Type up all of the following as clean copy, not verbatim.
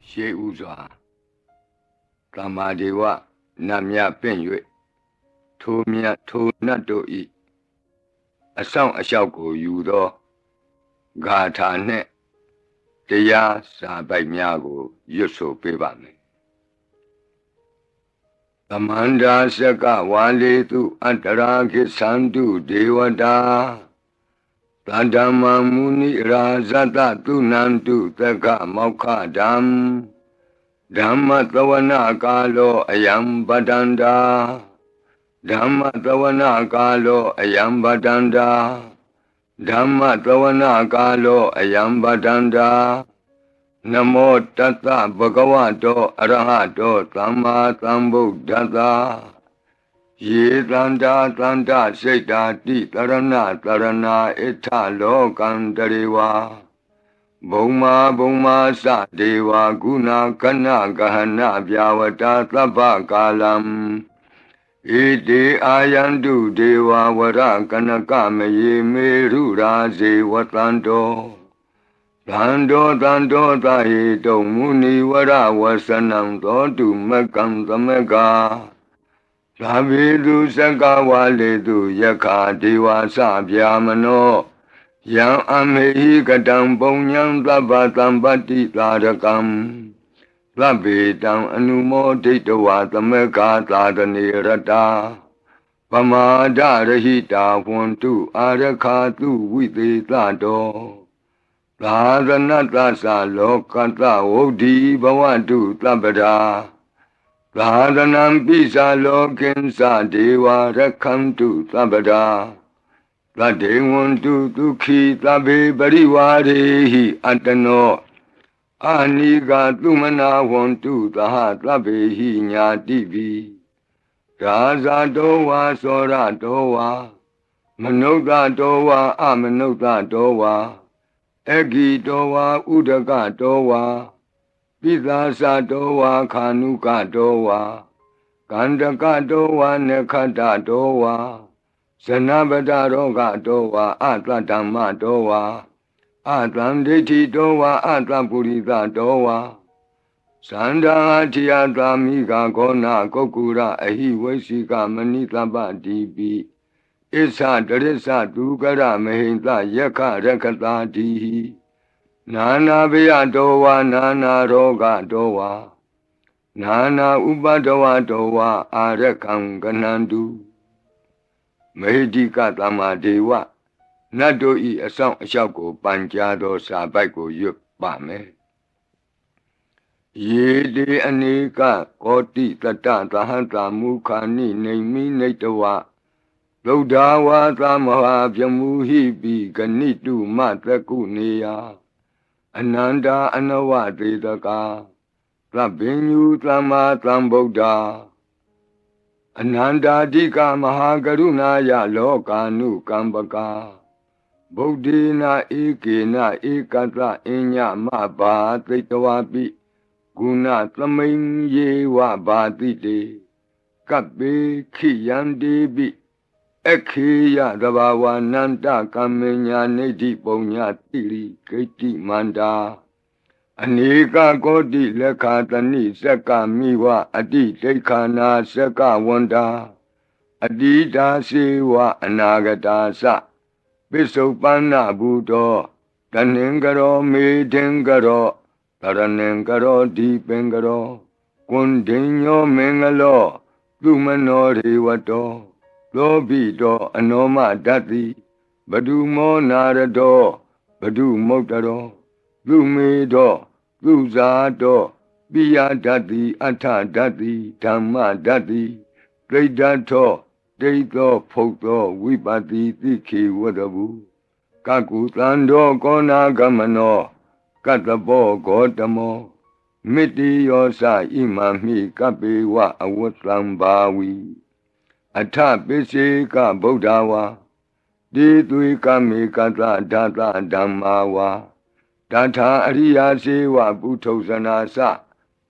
ရှေးဥစွာသမ္မာဒေဝနတ်မြတ်ပင့်၍ထိုမြတ်ထိုနတ်တို့ဤအဆောင်အလျှောက်ကိုယူသောဂါထာနှင့်တရားစာပိုက်များကိုရွတ်ဆိုပေးပါမယ်သမန္တာစကဝါလေတုအတ္တရာခိသန္တုဒေဝတာသတ္တမမုနိရာဇတသုနန္တုသက္ကမောက္ခဓမ္မဓမ္မသဝနာကာလောအယံပတန္တာဓမ္မသဝနာကာလောအယံပတန္တာဓမ္မသဝနာကာလောအယံပတန္တာနမောတတ္တဗဂဝတောအရဟတောသမ္မာသမ္ဗုဒ္ဓတ္တယေတန္တာတန္တစိတ်တာတိတရဏတရဏဣထလောကံတရေဝါဘုံမာဘုံမာသဒေဝဂုဏကနဂဟနဗျာဝတာသဗ္ဗကာလံဣတိအာယန္တုဒေဝဝရကနကမယေမေရုရာဇေဝတန္တောသန္တောသန္တောသဟေတုံမုနိဝရဝဆနံသောတုမကံသမကသာဝေတုစကဝါလေတုယက္ခာဒေဝသဗျာမနောယံအမေဟိကတံပုံညံသဗ္ဗသံပတ္တိသာရကံသဗ္ဗေတံအနုမောဒိတဝါသမကသာတနေရတာပမာဒရဟိတာဝန္တုအာရခာတုဝိသေသတောသာသနတ္တသလောကတ္တဝုဒ္ဓိဘဝတုသဗ္ဗရာသာသနံပိစာလောကိဉ္စဒေဝရက္ခန္တုသဗ္ဗရာသတ္တေဝန္တုဒုက္ခိသဗ္ဗေပရိဝါရေဟိအတ္တနောအာနိကသုမနာဝန္တုသဟသဗ္ဗေဟိညာတိပိရာဇာတောဝါသောရတောဝါမနုဿတောဝါအမနုဿတောဝါအဂိတောဝါဥဒကတောဝါပိသာသတောဝါခာနုကတောဝါကန္တကတောဝါနခတ္တတောဝါဇနပတရောဂတောဝါအတ္တဓမ္မတောဝါအတ္တံဒိဋ္ဌိတောဝါအတ္တပုရိသတောဝါသန္တာထိယသာမိကဂောနာကုက္ကုရအဟိဝိသိကမဏိတပ္ပတိပိဣသတရိစ္ဆသူကရမဟိံသယက္ခရက္ခတာတိနာနာဘယတောဝါနာနာရောဂတောဝါနာနာဥပဒဝတောဝါအာရခံကနန္တုမဟိတိကသမ္မာဒေဝနတ်တို့ဤအဆောင်အလျှောက်ကိုပန်ကြားသောစာပိုက်ကိုရွတ်ပါမယ်ယေတိအနေကကောတိတတသဟံတာမုခာနိနေမိနေတဝသုဒ္ဓဝါသမဟာပြမူဟိပိဂဏိတုမတကုနေယအနန္တာအနဝသေတကာသဗ္ဗညုသမ္မာသမ္ဗုဒ္ဓအနန္တာတိကမဟာကရုဏာယလောကာနုကမ္ပကာဗုဒ္ဓေနဧကေနဧကတအညမဘာသိတဝပိဂုဏသမိန်ယေဝဘာတိတေကပ္ပေခိယံတေပိခေယသဘာဝနန္တကမ္မညာနေတိပုံညာတိရိဂိတိမန္တာအနေကကောတိလက်ခာတဏိစက္ကမိဝအတိဒိဋ္ဌာနာစက္ကဝန္တာအတိတာစေဝအနာဂတာသပိစုပန္နဘူတောတဏင်္ဂရောမေထင်္ဂရောတရဏင်္ဂရောဒီပင်္ဂရောကွန်ဒိညောမင်္ဂလောသူမနောရေဝတောသောဘိတောအနောမဓတ္တိဘဒုမောနာရတောဘဒုမုတ်တရောသူမေတောသူဇာတောပိယဓတ္တိအထဓတ္တိဓမ္မဓတ္တိဒိဋ္ဌထောဒိဋ္ဌောဖုတ်သောဝိပတိတိခေဝတဘူကကုသန္တောကောနာဂမနောကတ္တဘောဂောတမောမိတိယောသဣမံမိကပေဝအဝတ္တံဘာဝီအထပိစေကဗုဒ္ဓဝါတိသွေကမေကတဓာတဓမ္မာဝါတထာအရိယာစေဝပုထုဇနာသ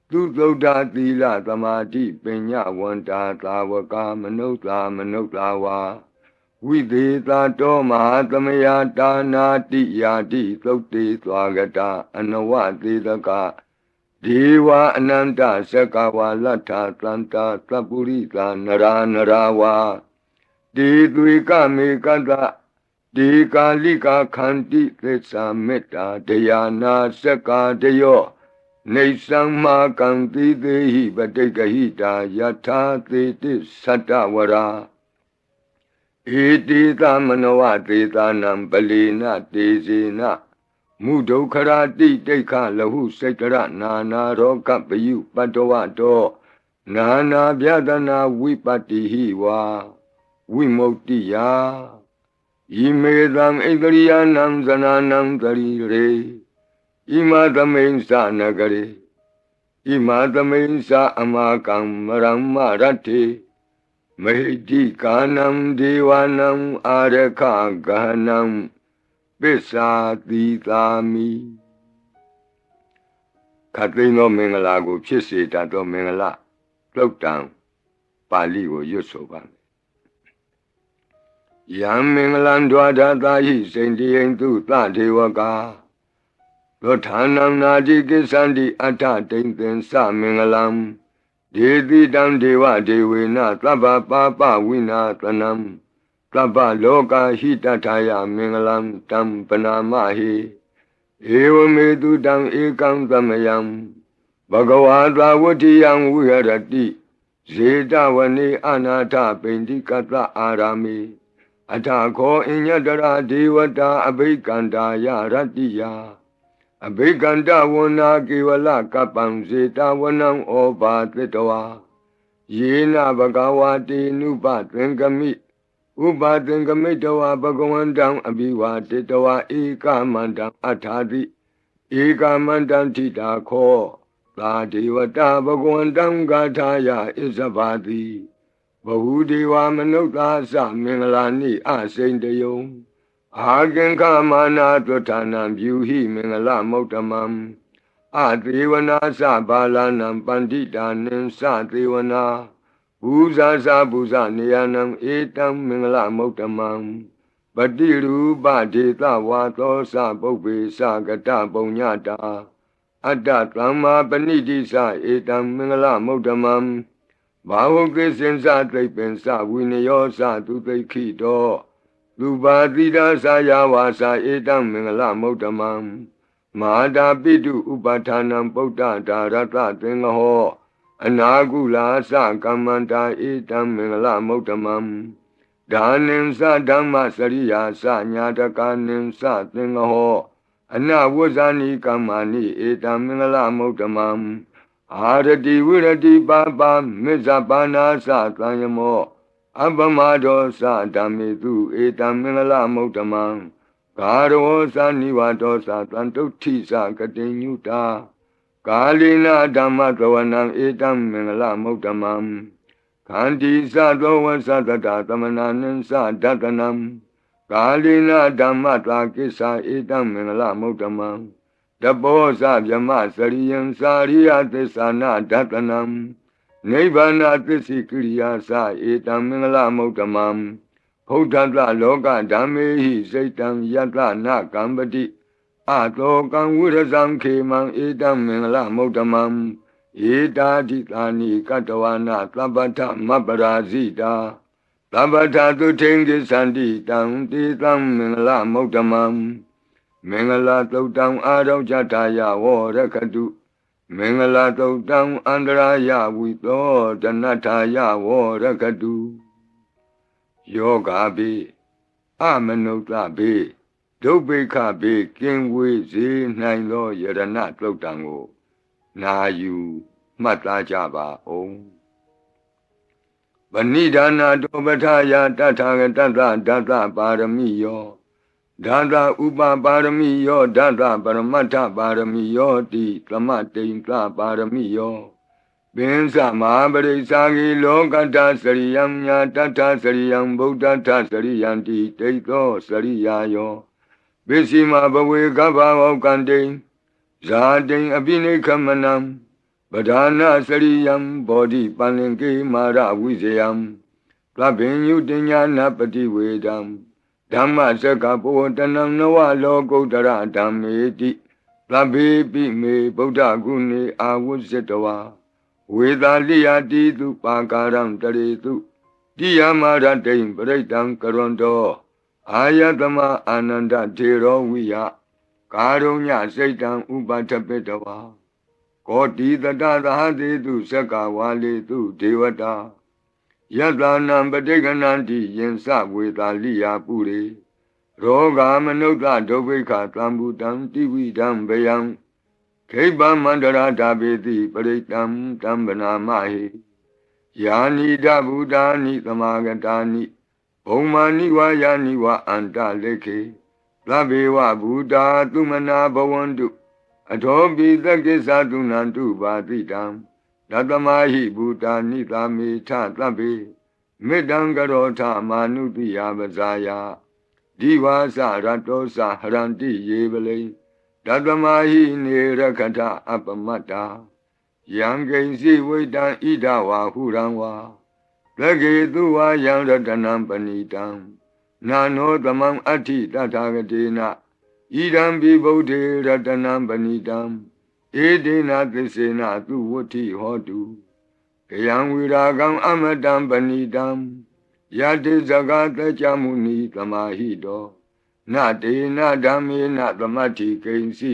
သူသုဒ္ဓသီလသမာဓိပညာဝန္တာသာဝကမနုဿာမနုဿာဝါဝိသေသတောမဟာသမယတာနာတိယာတိသုတ်တေသွားကတာအနဝသေတက ဒေဝအနန္တစကဝါလတ္ထသန္တာသပ္ပုရိသာနရာဝါဒေသွေကမေကတ္တဒေကာလိကာခန္တိသစ္စာမေတ္တာဒယာနာစကာတယောနေသံမာကံတိသေဟိပတိကဟိတာယထာသေတိသတ္တဝရာဧတိသမနောဝသေသာနံပလီနတေဇေနမုဒုခရာတိတိခလဟုစိတ်တရနာနာရောကပယုပတ္တဝတောနာနာဗျဒနာဝိပတ္တိဟိဝါဝိမု ക്തി ယာဣမေသံဣန္ဒရိယနံဇနာနံတရိရေဣမသမိန်သနဂရေဣမသမိန်သအမကံမရမ္မရတ္တိမေတိကာနံဒေဝနံအာရခဂဟနံပစ္စာတိသာမိခတ်သိမ်းသောမင်္ဂလာကိုဖြစ်စေတတ်သောမင်္ဂလာသုတ်တံပါဠိကိုရွတ်ဆိုပါမယ်ယံမင်္ဂလံဒွါဒသာဟိစိန္တိယံသူသဒေဝကာသောဌာနံနာတိကိသန္တိအထတိန်သင်္သမင်္ဂလံဒေတိတံဒေဝဒေဝေနသဗ္ဗပါပဝိနာသနံသဗ္ဗလောကဟိတထာယမင်္ဂလံတံပနာမဟိဧဝမေတုတံဧကံသမယံဘဂဝါသာဝတ္တိယံဝိဟရတိဇေတဝနေအနာထပိန္တိကတအာရာမေအထခောအညတရာဒေဝတာအဘိကန္တာယရတ္တိယအဘိကန္တဝနာကေဝလကပ္ပံဇေတဝနံဩဘာသတ္တဝါယေနဘဂဝါတေနုပသင်္ကမိဥပါသင်္ကမိတဝါဘဂဝန္တံအဘိဝါတေတဝါဧကမန္တံအထာတိဧကမန္တံထိတာခောသာဒေဝတာဘဂဝန္တံဂါထာယဣဇဘာတိဘဟုဒေဝမနုဿာသမင်္ဂလာနိအစိန်တယုံအာကင်္ခမာနာသွဋ္ဌာနံပြုဟိမင်္ဂလမௌတမံအသေဝနာသဘာလနံပန္တိတာနိသသေဝနာဘူဇာသဘူဇနေယနံဧတံမင်္ဂလမௌတမံပတိရူပဒေသဝါသောသပုပ္ပေသကတပုံညတာအတ္တသမ္မာပဏိတိသဧတံမင်္ဂလမௌတမံဘာဝကိစင်္စသိပ္ပင်္စဝိနယောသသူသိခိတောလူပါတိဒါသာယဝါစာဧတံမင်္ဂလမௌတမံမဟာတာပိတုဥပဌာနံပုဒ္ဒဒါရတသင်္ဃဟောအနာကုလာသကမ္မန္တာဧတံမင်္ဂလမௌတမံဒါနိံသဓမ္မစရိယာသညာတကာနိံသသင်္ဃဟောအနဝဇ္ဇာနိကမ္မာနိဧတံမင်္ဂလမௌတမံအာရတိဝိရတိပါပါမေဇပါနာသသံယမောအပမဒောသဓမ္မေတုဧတံမင်္ဂလမௌတမံဂါရောသနိဝါဒောသတံတုဋ္ဌိသကတိညုတာကာလိနာဓမ္မသဝနံဧတံမင်္ဂလမௌတမံခန္တီသသောဝသတတသမနာနိသဒတနံကာလိနာဓမ္မတာကိစ္ဆာဧတံမင်္ဂလမௌတမံတပောသဗြမစရိယံစာရိယသစ္ဆာနာဒတနံနိဗ္ဗာနသစ္စိကိရိယာသဧတံမင်္ဂလမௌတမံဘုဒ္ဓတလောကဓမ္မေဟိစိတ်တံယတနာကံပတိအတောကံဝိရဇံခေမံဧတံမင်္ဂလမௌတမံဧတာတိသာနိကတဝနာသဗ္ဗထမပ္ပရာဇိတာသဗ္ဗထသုထိန်ကိသန္တိတံတေတံမင်္ဂလမௌတမံမင်္ဂလာသုတ်တံအာရောကြတာယဝရခတုမင်္ဂလာသုတ်တံအန္တရာယဝိသောတနထာယဝရခတုယောဂါပိအမနုဿပိဒုဗ္ဗေခပိကင်ဝေစေနိုင်သောယရဏသုတ်တံကိုနာယူမှတ်သားကြပါအောင်ဗဏိဒါနာတောပဋ္ဌာယတထာဂတသဒသပါရမိယောဒါသဥပပါရမိယောဒါသပရမတ္ထပါရမိယောတိသမတိန်သပါရမိယောပင်စမဟာပရိစ္ဆာဂိလောကတ္တစရိယံညာတတ္ထစရိယံဗုဒ္ဓတ္ထစရိယံတိတိသောစရိယာယောပစ္စည်းမဘဝေကဗ္ဗဝကံတိဇာတိအပိနိခမနံပဓာနာစရိယံဘောဓိပန္လင်ကေမာရဝိဇယံသဗ္ဗညုတညာနာပတိဝေဒံဓမ္မစကပောတနံနဝလောကုတ္တရဓမ္မေတိ သဗ္ဗေပိမေဗုဒ္ဓဂုဏေအာဝုဇ္ဇတဝါဝေသာလိယတိတုပါကာရံတရေတုတိယမရတိံပရိတံကရွန်တောအာယတမအာနန္ဒထေရောဝိယကာရုညစိတ်တံဥပထပိတဝါကောတိတတသဟတိတုသက္ကဝါလေတုဒေဝတာယတနံပဋိက္ခဏန္တိယင်္စဝေသာလိယပုရိရောဂာမနုဿဒုဗ္ဗိခသံဘူတံတိဝိဒံဘယံခိဗ္ဗမန္တရာဓာပေတိပရိတံတံဗနာမဟိယာနိဒဗုဒ္ဓာနိသမာဂတာနိဘုံမာနိဝါယာနိဝအန္တလေခေသဗ္ဗေဝဗုဒ္ဓသုမနာဘဝန္တုအထောပိသကိစ္ဆသုနန္တုပါတိတံတတမဟိဗုဒ္ဓာနိသာမေထသဗ္ဗေမေတ္တံကရောထမာနုတိယပဇာယဒီဝါစရတောစဟရန္တိယေပလိတတမဟိနေရခထအပမတ္တာယံကိဉ္စီဝိတံဣဒဝါဟုရံဝါသကေတုဝါယံရတနံပဏိတံနာနောသမံအဋ္ဌိတထာဂတေနဣဒံပိဗုဒ္ဓေရတနံပဏိတံဧဒေနသစ္စေနသူဝဋ္ဌိဟောတုကယံဝိရာဂံအမတံပဏိတံယတိဇဂတကြမုနိသမာဟိတောနတေနဓမ္မေနသမတ္ထိကိဉ္စီ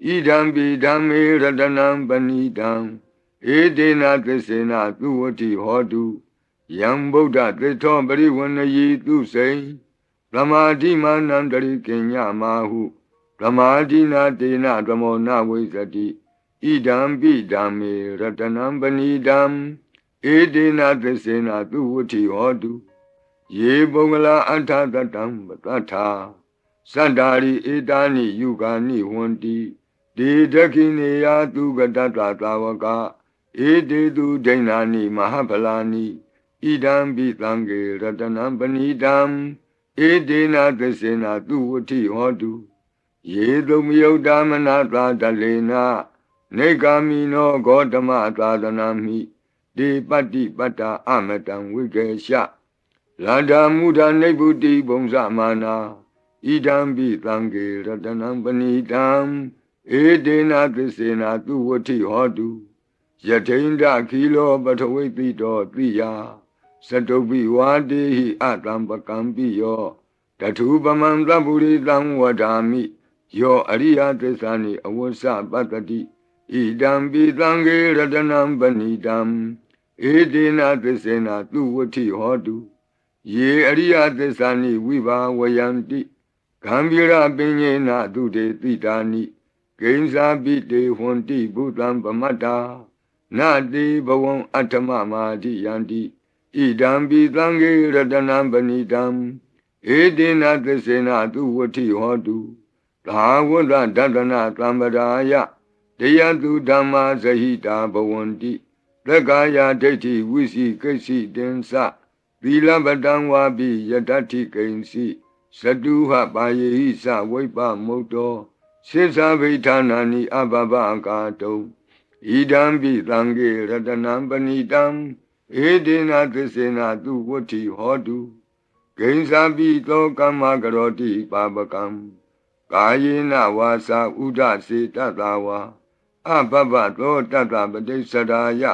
ဣဒံပိဓမ္မေရတနံပဏိတံဧဒေနသစ္စေနသူဝဋ္ဌိဟောတုယံဗုဒ္ဓသစ္ထောပရိဝဏယီသူစိံသမာဓိမာနံတရိကိညမာဟုသမာဓိနာတေနသမောနဝိဇ္ဇတိဣဒံပိဓမ္မေရတနံပဏိတံဧဒေနသစ္စေနသူဝဋ္ဌိဟောတုယေပုဂ္ဂလာအထသတံပတ္ထာသန္တာရိဧတာနိယုဂာနိဝန္တိဒေဒခိနေယသူကတတသာဝကဧတေတုဒိဏာနိမဟာဖလာနိဣဒံပိသံဃေရတနံပဏိတံဧဒေနသစ္စေနသူဝဋ္ဌိဟောတုယေတုမယုတ်တာမနာသာတလေနနေဂာမိနောဂေါတမသာသနာမိဒေပတ္တိပတ္တာအမတံဝိကေရှလာဒာမုဒာနိဗ္ဗုတိဘုံဇမာနာဣဒံပိသံဃေရတနံပဏိတံဧဒေနသစ္စေနသူဝဋ္ဌိဟောတုယထိန္ဒခိလောပထဝိတိတောတိယသတုပိဝါတေဟိအတံပကံပိယောတထုပမံသဗ္ဗုရိတံဝဒာမိယောအရိယသစ္စာနိအဝဆပတ္တိဣဒံပိသံဃေရတနံပဏိတံဧဒေနသစ္စေနသူဝဋ္ဌိဟောတုယေအရိယသစ္စာနိဝိဘာဝယန္တိဂံဗီရပညေနသုတေတိတာနိကိဉ္စာပိတေဟွန်တိဘုသံပမတ္တာနတိဘဝံအဋ္ဌမမာတိယန္တိဣဒံပိသံဃေရတနံပဏိတံဧဒေနသစ္စေနသူဝဋ္ဌိဟောတုသာဝတ္တဒတနာသံဗရာယတယတုဓမ္မာဇဟိတာဘဝန္တိသက္ကာယဒိဋ္ဌိဝိစီကိစ္စိတင်္စသီလပတံဝါပိယတ္ထိကိဉ္စီသတုဟပါယေဟိသဝိပ္ပမုတ်တောစေသဗိဌာနာနိအဘဘကာတုံဣဒံပိသံဃေရတနံပဏိတံဧဒေနသစ္စေနသူဝဋ္ဌိဟောတုဂိဉ္စာပိသောကမ္မကရောတိပါပကံကာယေနဝါစာဥဒစေတတဝါအဘဘသောတတပတိစ္ဆရာယ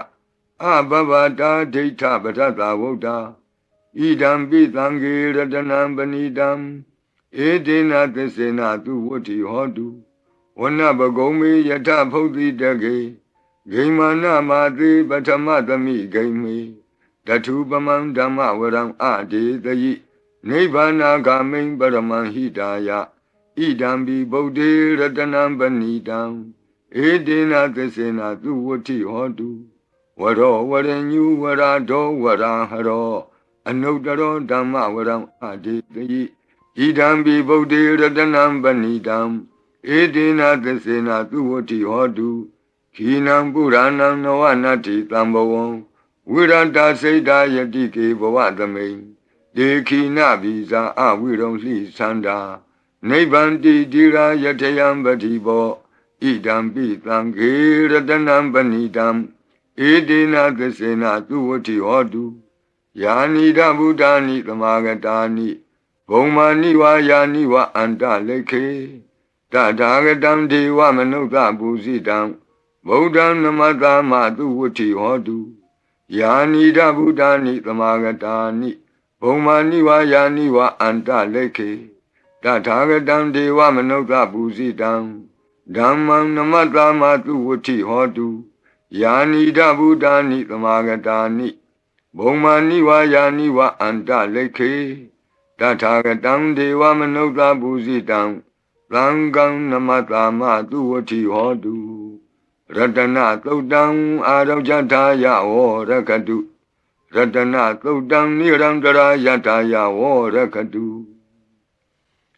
အဘဘတာဒိဋ္ဌပထတဝုဒ္ဓဣဒံပိသံဃေရတနံပဏိတံဧဒေနသစ္စေနသူဝဋ္ဌိဟောတုဝနပဂုံမေယထဖုတ်တိတကေဂိမာနမာတိပထမသမိဂိမေတထုပမံဓမ္မဝရံအဒေတယိနိဗ္ဗာနာဂမိံပရမံဟိတာယဣဒံပိဗုဒ္ဓေရတနံပဏိတံဧဒေနသစ္စေနသူဝဋ္ဌိဟောတုဝရောဝရညုဝရာဒောဝရာဟရောအနုတ္တရောဓမ္မဝရံအဒေတယိဣဒံပိဗုဒ္ဓေရတနံပဏိတံဧဒေနသစ္စေနသူဝဋ္ဌိဟောတုခိနံပုရဏံနဝနတ္ထိတံဘဝံဝိရတစိတ်တာယတိကေဘဝသမိန်ဒေခိနဗီဇာအဝိရုံလှိသန္တာနိဗ္ဗန္တိတိရာယထယံပတိဘောဣဒံပိသံဃေရတနံပဏိတံဧဒေနသစ္စေနသူဝဋ္ဌိဟောတုယာနိဒဗုဒ္ဓာနိသမာဂတာနိဘုံမာနိဝါယာနိဝအန္တလေခေတ Tatagatam Deva Manuka Busitam Bodham Namatama Duvuti Hodu Yanida Buddhani Tamagatani Bomaniwa Yaniwa Anta Leke Tatagatam Deva Manuka Busitam Dhammam Namatama Duvuti Hodu Yanida Buddhani Tamagatani Bomaniwa Yaniwa Anta Leke Tatagatam Deva Manuka Busitam Langam Namatama Duvati Hodu Ratana Todam Arajataya O Rakadu Ratana Todam Nirandara Yataya O Rakadu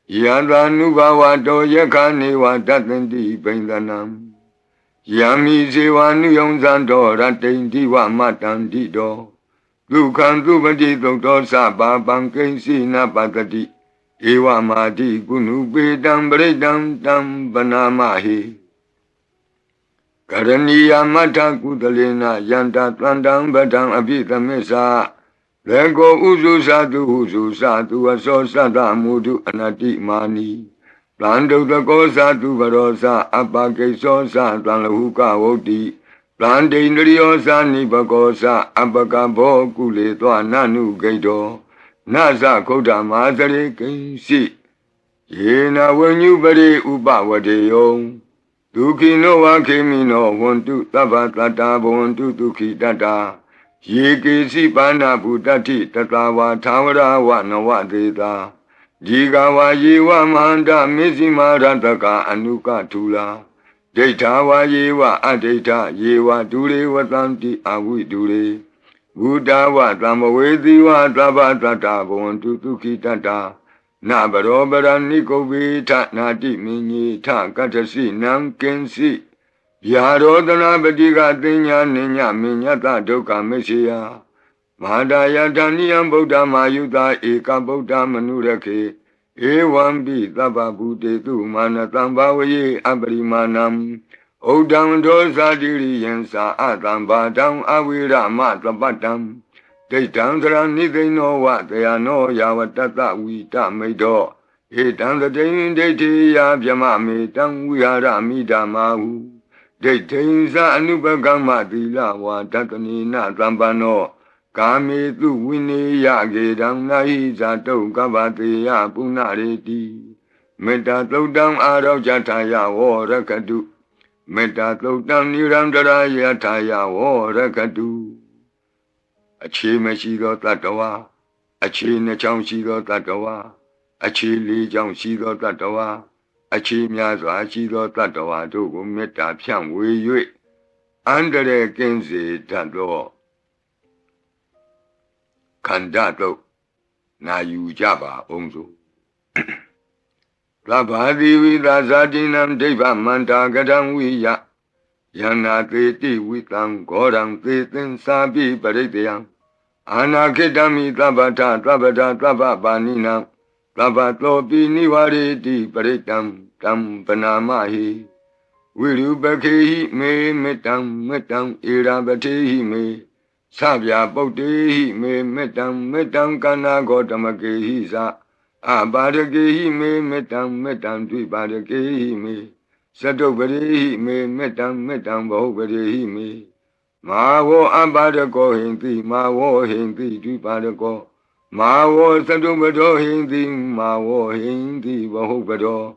Yadvanuva Do Yakaniwa Datandi Bendanam Yami Zivanu Yonzando Ratendiwa Matandido Dukan Duvati Doktosa Babankensi Napatati Ewa Madi Gunu Bedam Bredam Dam Banamahi Karaniya Mata Kudalena Yanta Tlandam Badam Abita Mesa Lego Uzu Sadu Aso Sada Mudu Anati Mani Plando the Gosa to Varosa Abake Sosa Tlanhuka Oti Plande Nriosa Nibagosa Abakabo Kule Nanu Gaido Nasa Koda Mazare Kinsi Yena when you bade Ubawadeo Duki no Wakimino want to Tabatata want to Duki Dada Yiki Sipana Budati Tatawa Tawara Wanawadeta Jigawa Yewa Manda Mizima Rataka Anuka Tula Data Yewa Adeta Yewa Dure Watanti Awi Dure Buddha wa Tamawedi wa Tabatata Bontu Tukitata Nabarobara Nikobita Nati Mini Ta Katasi Nam Kensi Yarodana Badiga Dinya Ninya Minyata Doka Mesia Madaya Daniam Buddha Mayuda Eka Buddha Manurake Ewambi Taba Bude Tu Manatambawe Abrimanam Odam dosa diri yensa atam badam awira matabatam. Detam nidhi no what they are no yawatata wita medo. Etam the day deti yabyamami tam wihara midamahu. Detinsa anubagama dila wa tatani na tambano. Kami tu wini yagedam nahi zato kabati ya punareti. Metatodam arojataya warakadu. Meta Todam Nirandara Yataya O Rakadu Achi Meshido Tatawa Achi Nacham Shido Tatawa Achi Li Jam Shido Tatawa Achi Miazwa Shido Tatawa Dogo Meta Pian Wei Yue Andere Kenzi Tado Kandato Na Yujaba Onzo Labadi Vidazadinam Deva Manta Gadam Viya Yana Teti Vitam Goram Tetin Sabi Paritayam Anaketami Tabata Baninam Tabatopi Nivareti Paritam Tam Panamahi Virubakehi me metam Irabatehi me Sabya Botehi me metam Kana Gotamakehi Sa Abadakehi me metam Dvibadakehi me Sadobadehi me metam Bahubadehi me Mawo Abadako Hindi Mawo Hindi Dvibadako Mawo Sadobado Hindi Mawo Hindi Bahubado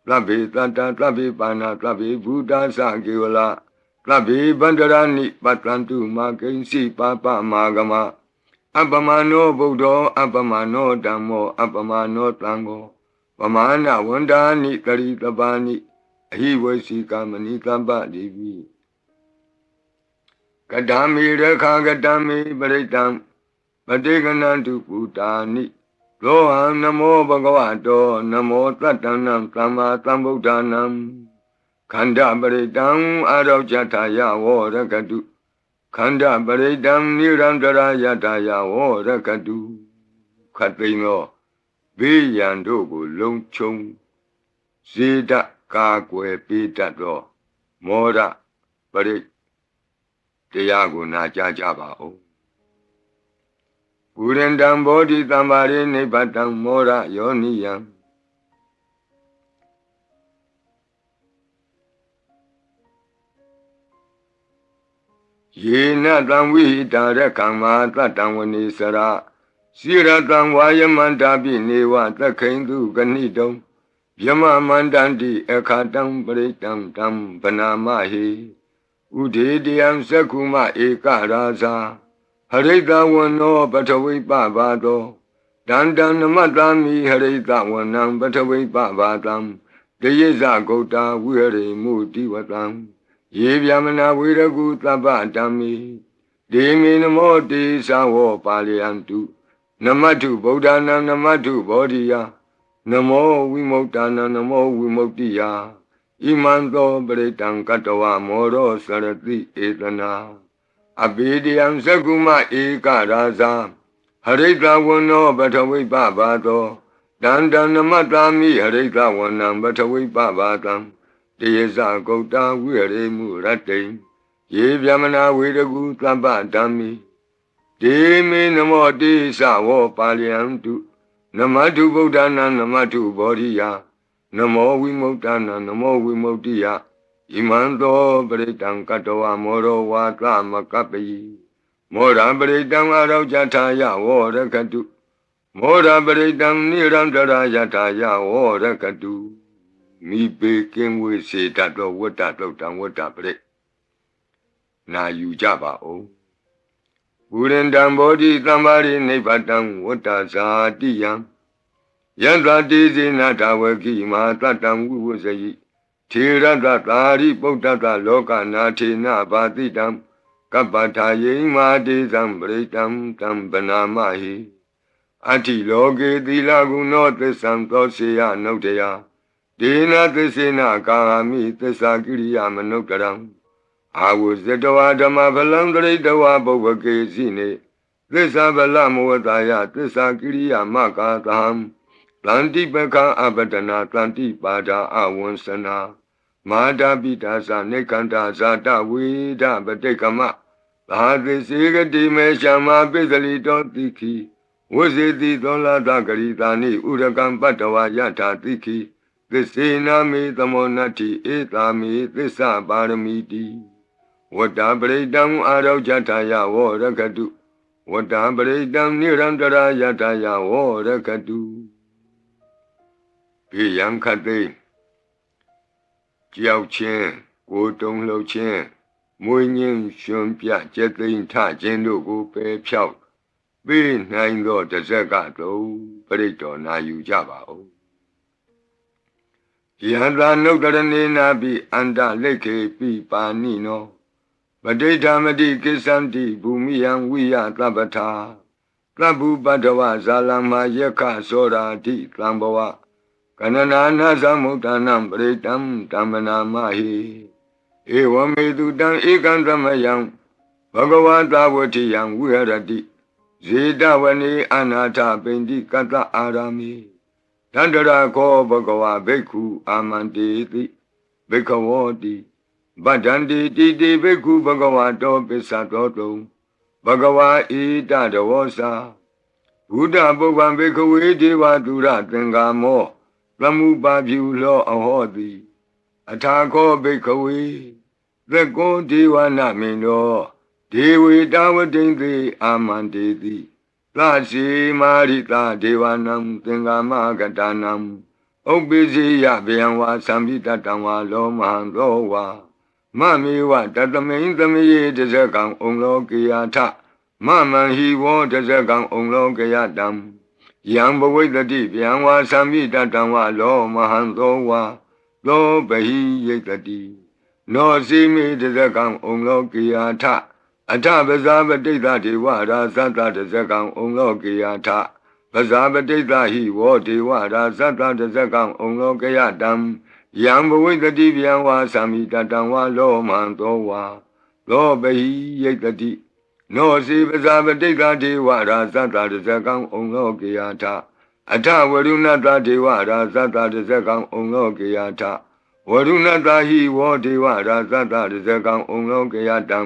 Tlabi Tata Tlabi Pana Tlabi Buddha Sakiwala Tlabi Bandarani Patlantu Makensi Papa Magama Abamano Buddha, Abamano Damo, Abamano Tango, Pamana Wandani Karitabani, he was Sikamani Tambadi. Kadami Rekagadami Baritam, Badiganantu Putani, Lohan Namo Bhagavato, Namo Tatanam, Tama Tambudanam, Kanda Baritam, Arojataya, Warakadu. Kanda Baredam Nirandara Yataya O Rakadu Katino Biyandogo Longchong Zida Kakwe Pitato Mora Bared Tiago Najajaba O Urendam Bodhi Tambari Nebatam Mora Yoniyam ယေနတံဝိဟိတာရကံမာတတံဝနေစရာစိရတံဝါယမန္တာပိနေဝသက္ခိန်တုကဏိတုံယမမန္တန္တိအခါတံပရိတံတံဗနာမဟိဥဒေတယံသက္ခုမဧကရာဇာဟရိတဝနောပထဝိပဘာသောတန္တံနမတ္တာမိဟရိတဝနံပထဝိပဘာတံတယေဇဂௌတာဝိဟရိမုတိဝတံယေဗျမနာဝေရကုသဗ္ဗတံမိဒေမေနမောတေသဝောပါလယံတုနမတ္ထုဗုဒ္ဓနာနမတ္ထုဘောဓိယနမောဝိမု ക്ത နာနမောဝိမု ക്തി ယဣမံသောပရိတံကတဝမောရောစရတိဧတနာအဘေဒယံသက္ကုမဧကရာဇာဟရိတဝနောပထဝိပဘာသောတန္တံနမတ္တာမိဟရိတဝနံပထဝိပဘာတံတယေဇဂௌတာဝိဟရိမုရတ္တိယေဗျမနာဝေရကုသဗ္ဗဓမ္မိဒေမေနမောတိသဝောပါလယံတုနမတ္ထုဗုဒ္ဓနာနမတ္ထုဘောဓိယနမောဝိမု ക്ത နာနမောဝိမု ക്തി ယဣမံသောပရိတံကတဝမောရောဝါသမကပ္ပိမောရပရိတံအရောကြထာယဝောရကတုမောရပရိတံနိရန္တရာယထာယဝောရကတုမိပေကင်းဝေစေတတ်သောဝတ္တတုတ်တံဝတ္တပရိနာယူကြပါဦးဘူရင်တံဘောဓိသမ္မာရိနိဗ္ဗတံဝတ္တဇာတိယံယန္တာတိစေနတဝကိမာတတံဝိဝဇယိထေရတသာရိပုတ္တတလောကနာထေနဘာတိတံကပ္ပထာယိမာတေသံပရိတံတံဗနာမဟိအတ္တိလောကေသီလဂုဏောသစ္ဆံသောစေယနုတ္တယဒေနသစ္စေနကာမိသစ္စာကိရိယာမနုဿရံအာဝဇတဝါဓမ္မဗလံတရိတဝါပုဗ္ဗကေစီနေသစ္စာဗလမဝတယသစ္စာကိရိယာမကာသံတန္တိပကံအပတနာတန္တိပါဒာအဝံစနာမာတာပိတာသနေကန္တာဇာတဝေဒပတိကမဘာသိစေကတိမေရှမပိစလိတောတိခိဝဇေတိသောလာတဂရိတာနိဥရကံပတ္တဝါယထာတိခိသစ္စေနာမေသမောနတ္တိဧတာမေသစ္စာပါရမီတိဝတ္တပရိတံအာရောကြထာယဝောရကတုဝတ္တပရိတံနိရန္တရာယထာယဝောရကတုဘေယံခတ်သိကြောက်ခြင်းကိုယ်တုံလှုပ်ခြင်းမွေးငင်းရှင်ပြကျက်သိမ်းထခြင်းတို့ကိုပယ်ဖြောက်ပေးနိုင်သောတဇက်ကတော့ပရိတော်နာယူကြပါဦးယန္တာနုတ္တရနေနာပိအန္တလိခေပိပါဏိနောပဋိဌာမတိကိစ္ဆန္တိဘူမိယံဝိယသဗ္ဗထာသဗ္ဗုပတ္တဝဇာလမယက္ခသောရာတိသံဘဝကနနာနာသမုဋ္ဌာနံပရိတံတမ္မနာမဟိဧဝမေတုတံဧကံသမယံဘဂဝတာဝတိယံဝိဟရတိဇေတဝနေအနာထပိန္တိကတ္တအာရမိတန္တရာခောဘဂဝဘိက္ခုအာမန္တေတိဘိက္ခဝောတိဗဒ္ဒန္တိတိတိဘိက္ခုဘဂဝတောပစ္စတောတုံဘဂဝါဣတတဝောစာဘုဒ္ဓပုဗ္ဗံဘိက္ခဝေဒေဝတုရသင်္ကာမောသမုပါဖြူလောအဟောတိအထာခောဘိက္ခဝေသက္ကောဒေဝနာမင်းသောဒေဝေတဝတိံသေအာမန္တေတိသစီမာရိတာဒေဝနံသင်္ကာမကတနံဥပ္ပိစီယဗျံဝါသံပိတတံဝါလောမဟံသောဝါမမေဝတတမိန်သမယေတဇကံဩလောကေယထမမံဟိဝောတဇကံဩလောကေယတံယံဘဝိတတိဗျံဝါသံပိတတံဝါလောမဟံသောဝါသောဘဟိယိတတိနောစီမေတဇကံဩလောကေယထအထပဇာပတိတ္တဒေဝရာဇတတဇကံဩလောကေယထပဇာပတိတ္တဟိဝောဒေဝရာဇတတဇကံဩလောကေယတံယံဘဝိတတိဗျံဝါသံမိတတံဝါလောမံသောဝါသောဘဟိယိတတိနောစီပဇာပတိတ္တဒေဝရာဇတတဇကံဩလောကေယထအထဝရုဏတဒေဝရာဇတတဇကံဩလောကေယထဝရုဏတဟိဝောဒေဝရာဇတတဇကံဩလောကေယတံ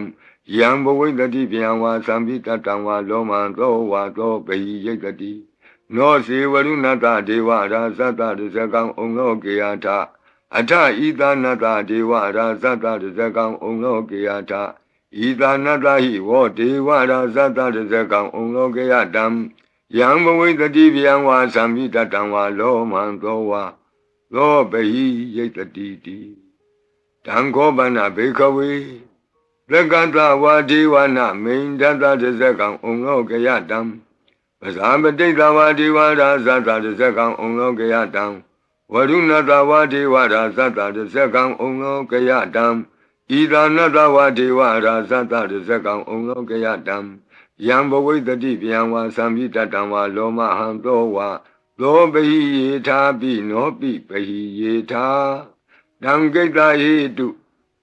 ယံဘဝိတတိဗျံဝါသံပိတတံဝါလောမံသောဝါသောဘဟိယိတတိနောစေဝရုဏတဒေဝရာဇတတဇကံဩလောကေယထအထဣသနတဒေဝရာဇတတဇကံဩလောကေယထဣ ဤသာနတဟိဝောဒေဝရာဇတတဇကံဩလောကေယတံယံဘဝိတတိဗျံဝါသံမိတတံဝါလောမံသောဝါလောဘဟိယိတတိတိတံခောပနဘေခဝေသက္ကတဝါဒေဝနာမိန်တတတဇကံဩလောကေယတံပဇာပတိတဝါဒေဝရာဇတတဇကံဩလောကေယတံဝရုဏတဝါဒေဝရာဇတတဇကံဩလောကေယတံဤသာနတဝါဒေဝရာဇတတဇကံဩလောကေယတံယံဘဝိတတိဗျံဝါသံမိတတံဝါလောမဟံသောဝါသောပဟိယေထာပိနောပိပဟိယေထာတံကိတ္တဟိတု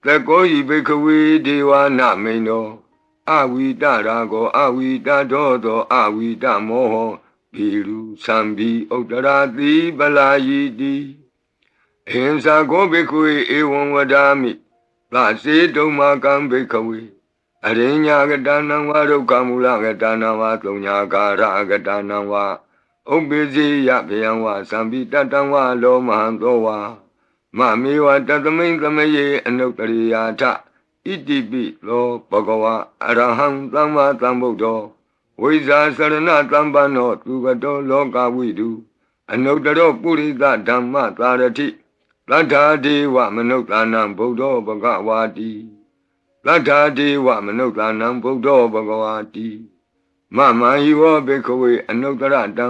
သကောဤဘိခဝေဒေဝနာမိန်တော်အဝိတရာကောအဝိတတောသောအဝိတမောဟဘီရုသံဘီဥတ္တရာတိပလာယီတိအဟိံစာကောဘိခဝေဧဝံဝဒာမိသစေတုံမာကံဘိခဝေအရိညာကတနံဝါဒုက္ခမူလကတနံဝါသုံးညာကာရကတနံဝါဥပ္ပိစေယဗျံဝါသံဘီတတံဝါလောမဟံသောဝါမမေဝတသမိန်သမယေအနုတ္တရိယာထဣတိပိလောဘဂဝါအရဟံသမ္မာသမ္ဗုဒ္ဓောဝိဇာစရဏသမ္ပန္နောသူကတောလောကဝိတုအနုတ္တရောပုရိသဓမ္မသာရတိသတ္ထာဒေဝမနုဿာနံဗုဒ္ဓောဘဂဝါတိသတ္ထာဒေဝမနုဿာနံဗုဒ္ဓောဘဂဝါတိမမဟိဝောဘေခဝေအနုတ္တရတံ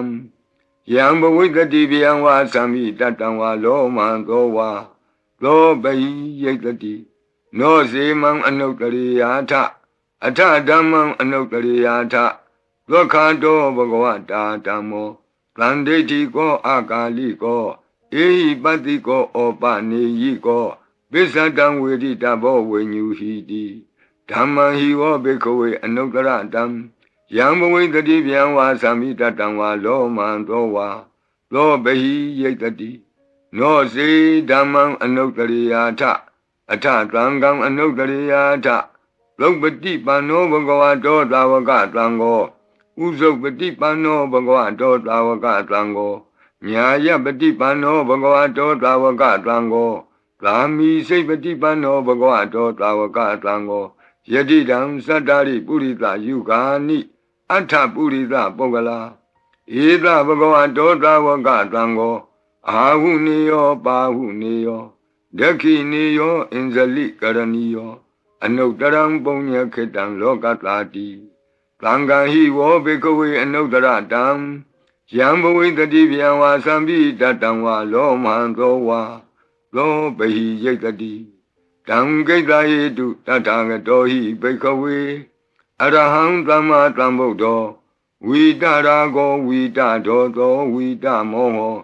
ယံဘဝိတတိဗျံဝါသံမိတတံဝါလောမံသောဝါသောပဟိယိတတိနောစေမံအနုတ္တရိယာထအထဓမ္မံအနုတ္တရိယာထဒုက္ခတောဘဂဝတာဓမ္မောသန္တိတိကောအာကာလိကောဧဟိပတ္တိကောဩပနေယိကောပိစ္ဆတံဝေရိတဘောဝိညူဟိတိဓမ္မံဟိဝောဘေခဝေအနုတ္တရတံယံဘဝိတတိဗျံဝါသံမိတတံဝါလောမံသောဝါလောဘဟိယိတတိနောစေဓမ္မံအနုတ္တရိယာထအထသံဃံအနုတ္တရိယာထသုပတိပန္နောဘဂဝတောသာဝကသံဃောဥဇုပတိပန္နောဘဂဝတောသာဝကသံဃောညာယပတိပန္နောဘဂဝတောသာဝကသံဃောသာမိစိတ်ပတိပန္နောဘဂဝတောသာဝကသံဃောယတိတံသတ္တာရိပုရိသယုဂာနိအထပုရိသပုဂ္ဂလာဧသဘဂဝတောသာဝကသံဃောအာဟုနေယောပါဟုနေယောဒက္ခိနေယောအင်ဇလိကရဏီယောအနုတ္တရံပုညခေတံလောကတာတိသံဃာဟိဝောဘေကဝေအနုတ္တရတံယံဘဝိတတိဗျံဝါသံပိတတံဝါလောမံသောဝါလောပဟိယိတတိတံကိတ္တဟိတုတထာဂတောဟိဘေကဝေအရဟံသမ္မာသမ္ဗုဒ္ဓောဝိတရာကောဝိတတောသောဝိတမောဟော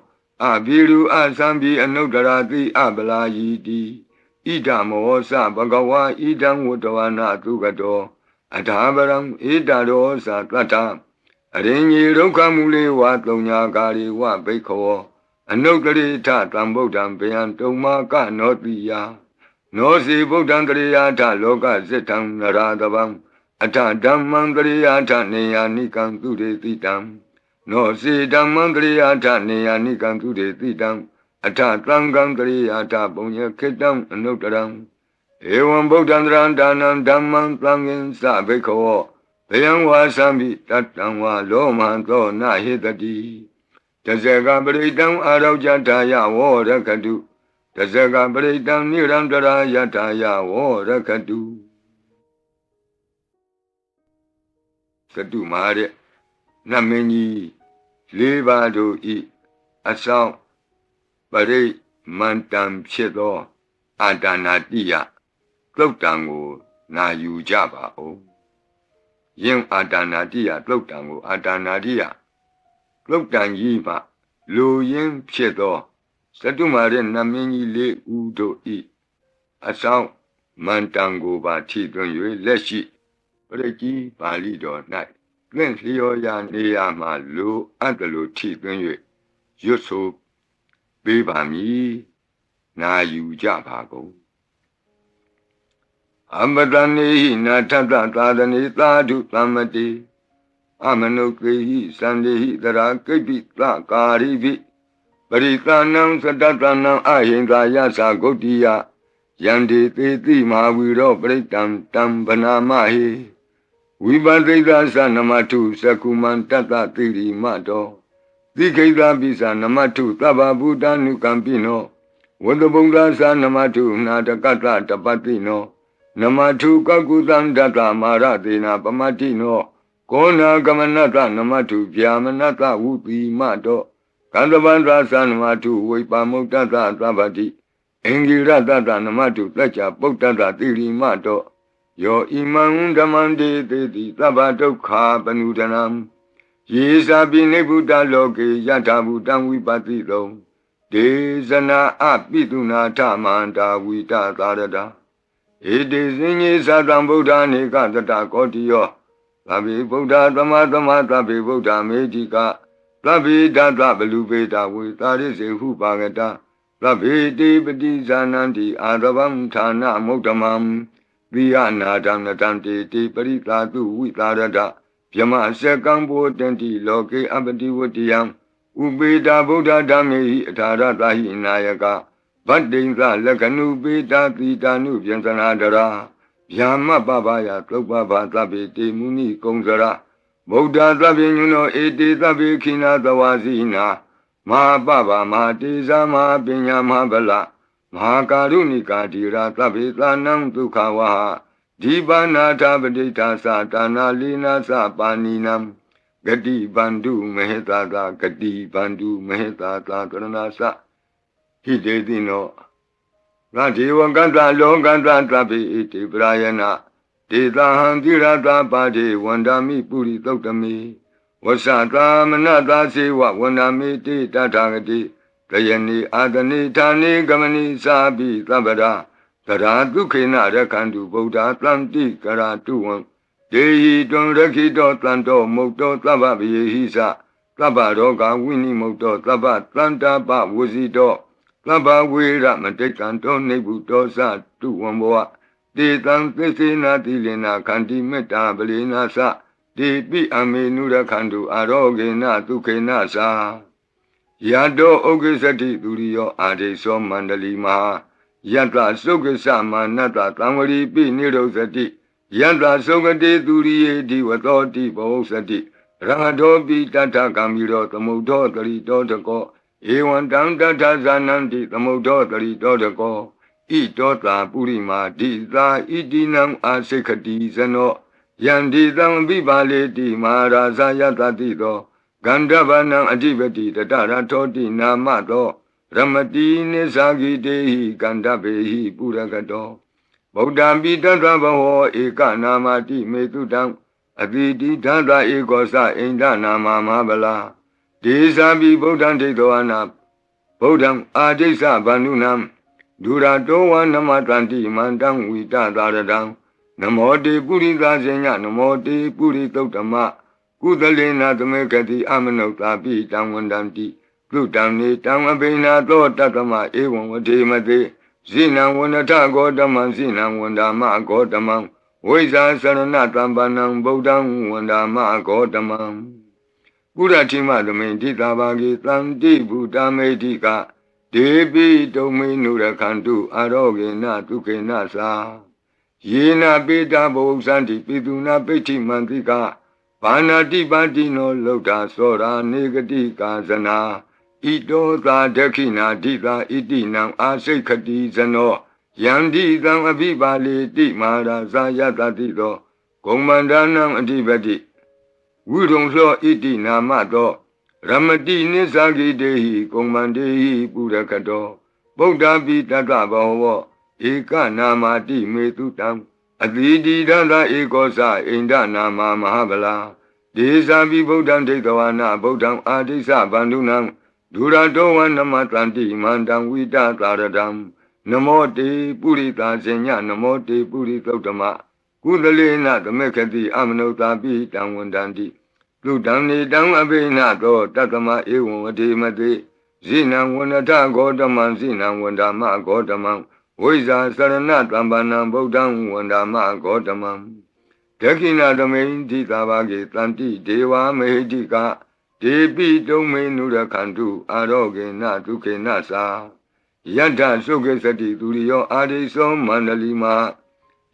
အဘိရုအသံပိအနုတ္တရာတိအပလာယီတိဣဒမောသဘဂဝါဣဒံဝတ္တဝနာသုကတောအထာပရံဣဒရောသတတ္ထအရိညေဒုက္ခမူလေဝသုံးညာကာရိဝဘိက္ခောအနုတ္တရိထသံဗုဒ္ဓံဗျံတုံမာကနောတိယနောစီဗုဒ္ဓံတရိယာထလောကဇိတံနရာတဗံအထဓမ္မံတရိယာထနေယာနိကံသူရေတိတံနောစီဓမ္မံတရိယာထနေယာနိကံသူရေတိတံအထသံဃံတရိယာထပုညခေတံအနုတ္တရံဧဝံဗုဒ္ဓံတရံဒါနံဓမ္မံသံဃင်္စဘိက္ခောဗျံဝါသံပိတတံဝါလောမံသောနဟိတတိတဇဂပရိတံအာရောကြထာယဝောရခတုတဇဂပရိတံနိရံတရာယထာယဝောရခတုသတုမာတဲ့နမင်းကြီးလေးပါးတို့ဤအဆောင်ပရိမန္တံဖြစ်သောအာဒါနာတိယသုတ်တံကိုနာယူကြပါဦးယင်အာဒါနာတိယသုတ်တံကိုအာဒါနာတိယသုတ်တံကြီးမှလူရင်းဖြစ်သောသတုမာတဲ့နမင်းကြီးလေးဦးတို့ဤအဆောင်မန္တံကိုပါထိသွင်း၍လက်ရှိပရိကြီးပါဠိတော်၌သင်လျော်ရာနေရာမှလူအပ်တယ်လို့ထိသွင်း၍ရွတ်ဆိုပေးပါမည်နာယူကြပါကုန်အမတနေဟိနာထတသာသနေသာဓုသမ္မတိအမနုကေဟိသန္တေဟိတရာကိပိသကာရိပိပရိသနံသတ္တနံအဟိန္ဒာယသဂုတ်တိယ Yandi Titi Mahaviro Pritam Tam Banamahi Vibadita Sanamatu Sakuman Tata Tiri Mato Diketa Bisa Namatu Taba Buddha Nukampino Wadabunga Sanamatu Natakata Tapatino Namatu Kakutan Data Maratina Pamatino Kona Gamanata Namatu Vyamanata Upi Mato Kandavandra Sanamatu Vipamutata Tabati Engira Tata Namatu Tacha Potata Tiri Mato Yo Imam Damande Teti Tabato Ka Panudanam Yesa Bine Buddha Loke Yata Buddhan Vipatito Desana Apituna Tamanta Vita Tarada Ede Zinye Sadam Buddha Nikatata Kotiyo Tabi Buddha Tamatama Tabi Buddha Mejika Tabi Data Belubeta Vitari Hupagata Tabi Dipati Zananti Adabam Tana Moktamam Viana Damnatanti Tiparita Tu Vitarada Pyama Sekambo Tenti Loke Abati Vutiam Ubeda Buddha Dami Taratahi Nayaka Badinza Lakanu Beta Titanu Vyansanadara Pyama Babaya Topapa Tabi Muni Kongzara Buddha Tabi Nuno Eti Tabi Kina Tawazina Ma Baba Ma Tiza Ma Pinya Ma Bala Ma Karunika Tira Tabi Tanam Tukawaha Dibana Tabadita Satana Lina Sapaninam Gati Bandu Mehetata Gati Bandu Mehetata Taranasa Hidedino Gati Wakanta Longanta Tabi Iti Brayana Tita Handirata Padi Wandami Puri Totami Wasata Manata Sewa Wandami Tita Tagati Tayani Adani Tani Gamani Sabi Tabada Taratu Kena Rakandu Buddha Atlanti Karatuan Dehi Don Rakito Tanto Moto Taba Hisa Taba Roga Winnie Moto Taba Tanta Ba Wuzito Taba Wira Matekanto Nebuto Sa Tuamboa De Tan Tesina Tilina Kanti Meta Belina Sa De Pi Amenura Kandu Arogena Tukena Sa Yado Ogesati Durio Ade So Mandali Maha Yanta Sokasa Manata Tamari Pi Nirosati Yanta Sokate Duriye Diwatoti Bosati Rangadobi Tata Kamiro Tamudo Tari Dotako Ewan Tanta Zananti Tamudo Tari Dotako Itota Purima Dita Idinam Asekati Zano Yandi Tam Bibale Di Maharaza Yatatito Gandavanam Adivati Tatara Toti Namato Ramati Nisagi Dehi Gandabehi Puragato Bodha Bidanta Baho Eka Namati Metudam Aditi Tanta Egosa Inda Nama Mahabala Desabi Bodhan Tedoana Bodham Adesa Bandunam Durato Namatanti Mandam Vita Daradam Namote Purita Senya Namote Puritotama Kudalena Tamekati Amanota Pitam Wandanti Plutamni Tamabina To Tatama Ewan Vatimate Zina Wanata Godaman Zina Wandama Godamam Weza Saranatambanam Bodam Wandama Godamam Buddhatima Domenti Tabagi Tanti Buddha Medika Debi Domi Nurakantu Arogena Tukena Sa Yena Beta Bosanti Piduna Peti Mantika Panati Bandino Lota Sora Negati Kazana Ito Ta Dekina Dita Itinam Asekati Zano Yandi Tam Abibali Di Mara Sayatatido Komandanam Adibati Wudong Lo Iti Namato Ramati Nisagi Dehi Komandehi Purakato Bodha Pitata Baho Eka Namati Metutam Aditi Dada Ekosa Inda Nama Mahabala Desabi Bodham Tekawana Bodham Adisa Bandunam Duradowan Namatanti Mandam Vita Taradam Namote Purita Senya Namote Puritotama Kudalena Tamekati Amanota Pitam Wandanti Plutamni Tam Abena To Tatama Ewan Vatimate Zinam Wanata Godaman Zinam Wandama Godamam Weza Sarana Tambanam Bodham Wandama Godamam Dekina Domain Titabagi Tanti Deva Mehedika Debi Domain Nurakantu Arogena Tukena Sa Yata Suke Sati Turiyo Adiso Mandalima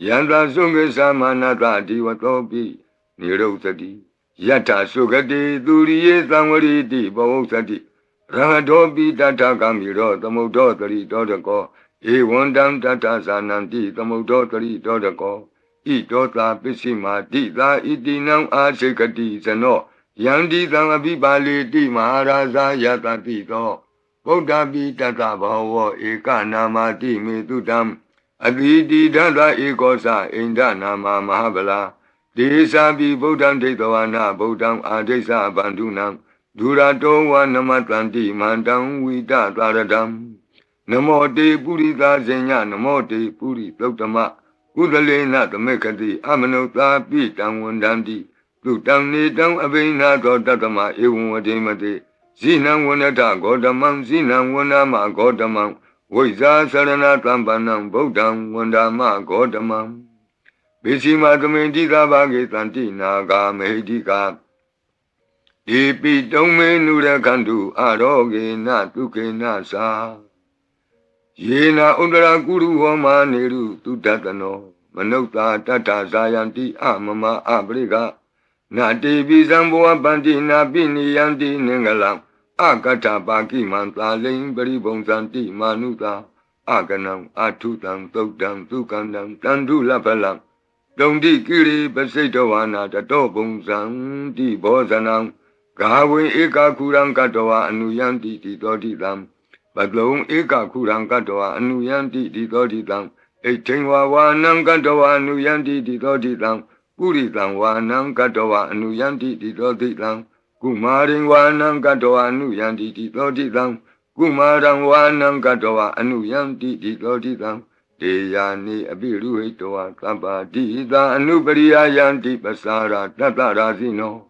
Yanta Suke Samanata Divatopi Niro Sati Yata Sukati Turiye Samari Divo Sati Rahatopi Tata Kamiro Tamodotari Dotako Ewandam Tata Sananti Tamodotari Dotako Idota Pisima Dita Itinam Asekati Sano Yandi Tangabibali Di Maharaja Yata Tito Buddha Tata Bhava Eka Namati Metutam Aditi Dada Ekosa Inda Nama Mahabala Desabi Buddham Detavana Buddham Adesa Bandunam Durato Namatanti Mandam Vita Taradam Namo Te Purita Zenya Namo Te Puri Totama Udalena Tamekati Amanota Pitam Wandandi Tutam Nitam Abina Tatama Ewadimate Zinam Wanata Godamam Zinam Wanama Godamam Viza Sarana Tampanam Bodam Wandama Godamam Bishima Tamendika Bhagetanti Naga Mehidika Ipi Tome Nurakandu Aroge Natuke Nasa Yena Undra Guru Homa Neru Tutatano Manota Tata Zayanti Amama Abriga Nati Bizamboa Bandina Bini Yanti Nengalam Akata Baki Manta Ling Beribonsanti Manuta Aganam Atutam Tokdam Tukandam Tandu Lapalam Dondi Kiri Basedowana Tatobonsan Di Bozanam Gawe Eka Kurang Katoa Anuyanti Titodidam Badlong Eka Kurang Katoa Anuyanti Titodidam Etingwa Wanang Katoa Anuyanti Titodidam Puritam Wanang Katoa Anuyanti Titodidam Kumaring Wanang Katoa Anuyanti Titodidam Kumarang Wanang Katoa Anuyanti Titodidam Deyani Abiru Hitoa Kapa Dita Anubariya Yanti Pasara Tatarazino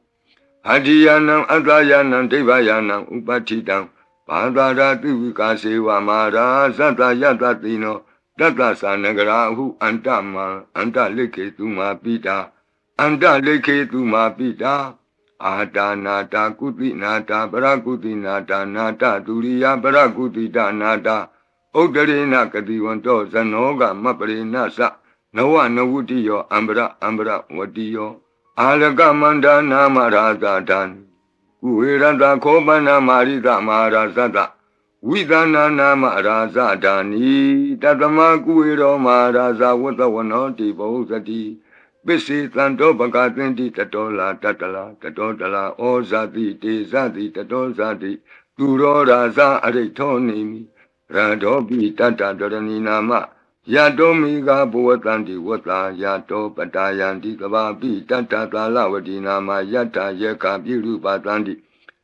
Hadiyanam Atayanam Devayanam Upatidam Padara Tuvika Sewa Mara Sata Yatatino Tata Sanagarahu Antama Anta Leke Tuma Pita Anta Leke Tuma Pita Ata Nata Kuti Nata Parakuti Nata Nata Turiya Parakuti Nata Odarina Kadiwanto Zanoga Mapare Nasa Nawa Nawutiyo Ambra Ambra Watiyo Alaga Manda Namaraza Dan Uirada Kobana Marida Marazada Vidana Namaraza Dani Tatama Kuiro Maraza Watawanoti Bosati Bisi Tanto Bagatinti Tatola Tatala Tatotala Ozati Tezati Tatozati Turo Raza Aretonimi Radobi Tata Doraninama Yadomiga Buatanti Wata Yato Patayanti Kababi Tata Talawati Nama Yata Yaka Biru Patanti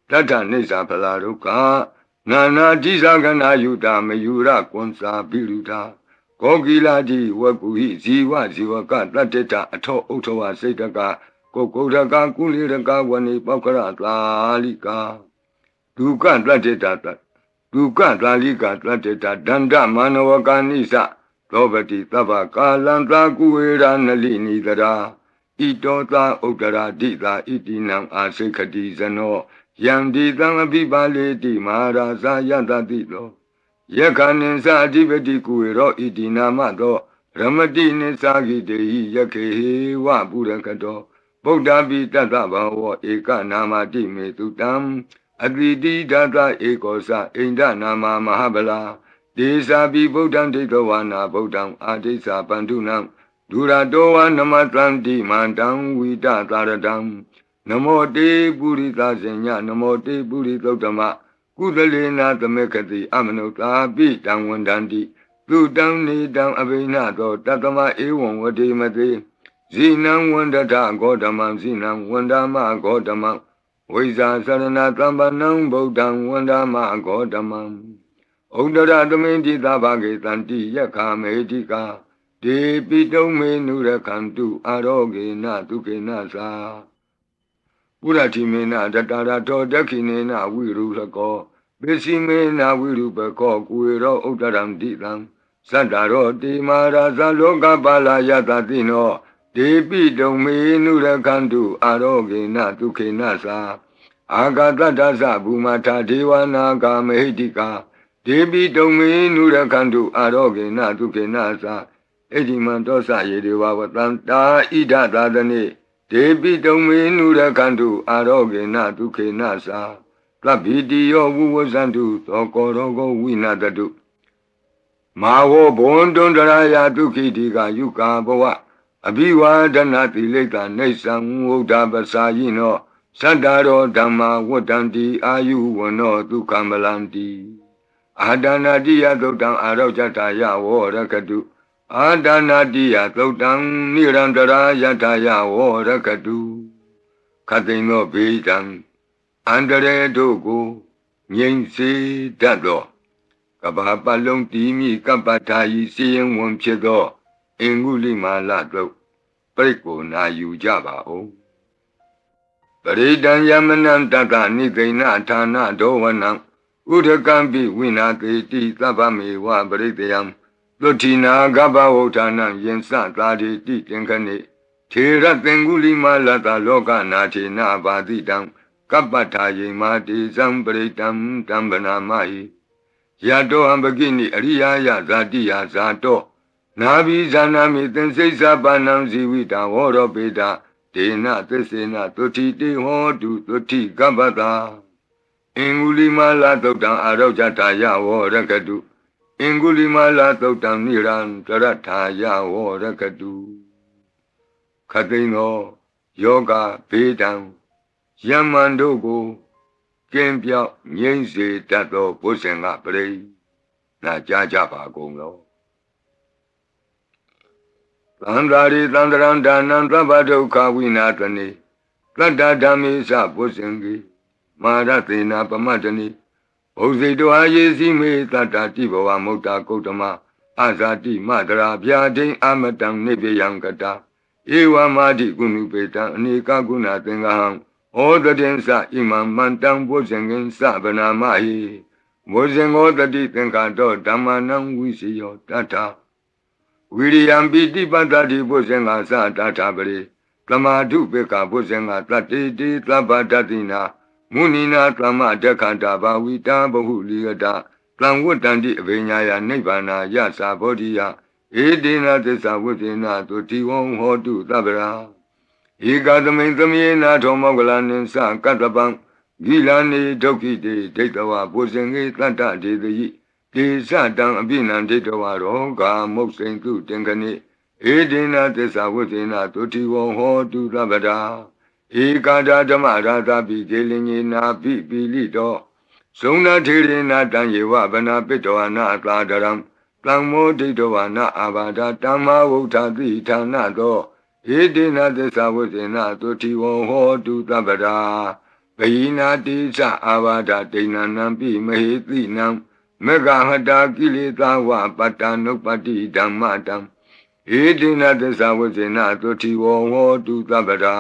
Tata Nisa Palaruka Nana Jizagana Yuta Mayura Konsa Biruta Kogiladi Wakuhi Ziwa Ziwaka Tateta Ato Otowa Setaka Kokodaka Kuliraka Wani Pakara Lalika Duka Tateta Duka Lalika Tateta Danda Manawaka Nisa Robati Tava Kalanta Kuera Nalini Dara Itota Otara Dita Itinam Asekati Zano Yandi Tangabibale Di Maharaza Yata Tito Yakanin Sadivati Kuero Itinamato Ramati Nisagi Dei Yake Wa Burakato Bodhabi Tatava Eka Namati Metutam Aditi Data Ekosa Inda Nama Mahabala Desabi Bodham Detawana Bodham Adesa Bandunam Duradoa Namatanti Mandam Vita Taradam Namo Te Purita Zenya Namo Te Puritotama Kudalena Tamekati Amanota Bitam Wandandi Tudam Nidam Abinato Tatama Ewan Wadimate Zinam Wandata Godamam Zinam Wandama Godamam Viza Sarana Tambanam Bodham Wandama Godamam Odara Domenti Tabage Tanti Yaka Medika De Pito Menura Kantu Aroge Natuke Nasa Puratimena Tatara Todakinena Virusako Besimena Virupako Kuiro Otaram Ditam Sandaro Di Maraza Loka Bala Yatatino De Pito Menura Kantu Aroge Natuke Nasa Agatata Bumata Dewana Kamehidika ဒေပိတုံမေနုရခန္တုအာရောဂေနဒုက္ခေနသာဣတိမံတောစယေဒေဝဝတံတာဣဒသာသနေဒေပိတုံမေနုရခန္တုအာရောဂေနဒုက္ခေနသာသဗ္ဗိတိယောဝုဝဇန္တုသောကောရောဂောဝိနာတတုမာဝောဘွန်တွန်တရာယဒုက္ခိတိကယုကာဘဝအဘိဝါဒနာတိလိတ္တနေသံဝုဒ္ဓပစာယိနောသတ္တရောဓမ္မာဝတ္တံတိအာယုဝနောဒုက္ခမလန္တိအာဒနာတိယသုတ်တံအာရောဇတာယဝောရကတုအာဒနာတိယသုတ်တံနိရန္တရာယထာယဝောရကတုခတိန်သောဘေးတံအန္တရေတို့ကိုငြိမ်စေတတ်သောကဘာပတ်လုံးတီးမိကပ္ပထာယီစီရင်ဝန်ဖြစ်သောအင်္ဂုလိမာလတုတ်ပြိကိုနာယူကြပါဦးပရိဒံယမနံတတနိသိဏဌာနဒောဝနံဥဒကံပိဝိနာတိတိသဗ္ဗမေဝပရိတယံသုတိနာဂဗဝုဌာနံယင်စသာတိတိသင်္ခနေထေရသင်္ဂုလိမာလတလောကနာထေနဘာတိတံကပ္ပထာယေမာတိဇံပရိတံတံဗနာမဟိယတောဟံပကိနိအရိယာယဇာတိယဇာတောနာဘိဇာနာမိသင်္စိစ္ဆပါဏံဇီဝိတဝောရောပေတဒေနသစ္စေနသုတိတေဟောတုသုတိကပ္ပတာအင်္ဂုလိမာလသုတ်တံအာရောဇတာယဝောရကတုအင်္ဂုလိမာလသုတ်တံနိရန္တရထာယဝောရကတုခတိန်သောယောဂဘေးတံယမန်တို့ကိုကင်းပြောက်ငြိမ့်စေတတ်သောဘုဇင်ကပရိနာကြားကြပါကုန်လောသန္တာရိသန္တရံဒါနံသဗ္ဗဒုက္ခဝိနာတနေတတ္တဓမ္မေသဘုဇင်ကိမာရသေနာပမတ္တနိဘုဇိတောအာယေစီမေတတ္တတိဘဝမုတ်တာကုတ္တမအာဇာတိမတရာဗျာဒိံအမတံနိဗ္ဗယံကတာဧဝမာတိကုဏုပေတံအနေကကုဏသင်္ဃဟံဩတတိသဣမံမန္တံဘုဇင်ကင်သဗနာမဟိဘုဇင်ဩတတိသင်္ခါတောဓမ္မနံဝိစီယောတထဝိရိယံပိတိပတ္တိဘုဇင်္ဂသတထပရိသမာဓုပေကဘုဇင်္ဂတတ္တိတိသဗ္ဗတတိနာမုနိနာသမဒက္ခတာဘာဝိတာဘဟုလိယတသံဝတ္တန္တိအဘိညာယနိဗ္ဗာနာယသာဘောဓိယဧတေနသစ္စာဝိသေနသုတိဝံဟောတုသဗ္ဗရာဧကသမိန်သမေနာထောမောကလနိသကတ္တပံဂိလာနေဒုက္ခိတေဒိဋ္ဌဝဘုဇင်္ဂေတတ္တဒေတိတေသတံအပိနံဒိဋ္ဌဝရောဂာမုတ်စိန်တုတင်ခဏိဧတေနသစ္စာဝိသေနသုတိဝံဟောတုသဗ္ဗရာဧကာဒဓမ္မရာသပိကေလင်ညေနာပိပိလိတောဇုံနာထေရေနာတံယေဝဗနာပိတောနာသာဒရံတံမောဒိဋ္ဌဝနာအာဘာဒတမ္မာဝုဋ္ဌတိဌာနသောဧတေနသစ္စာဝိသေနသုတိဝံဟောတုသဗ္ဗရာဘိနာတိသအာဘာဒဒိဏနံပိမဟေတိနံမေဃဟတာကိလေသာဝပတ္တနုပ္ပတိဓမ္မတံဧတေနသစ္စာဝိသေနသုတိဝံဟောတုသဗ္ဗရာ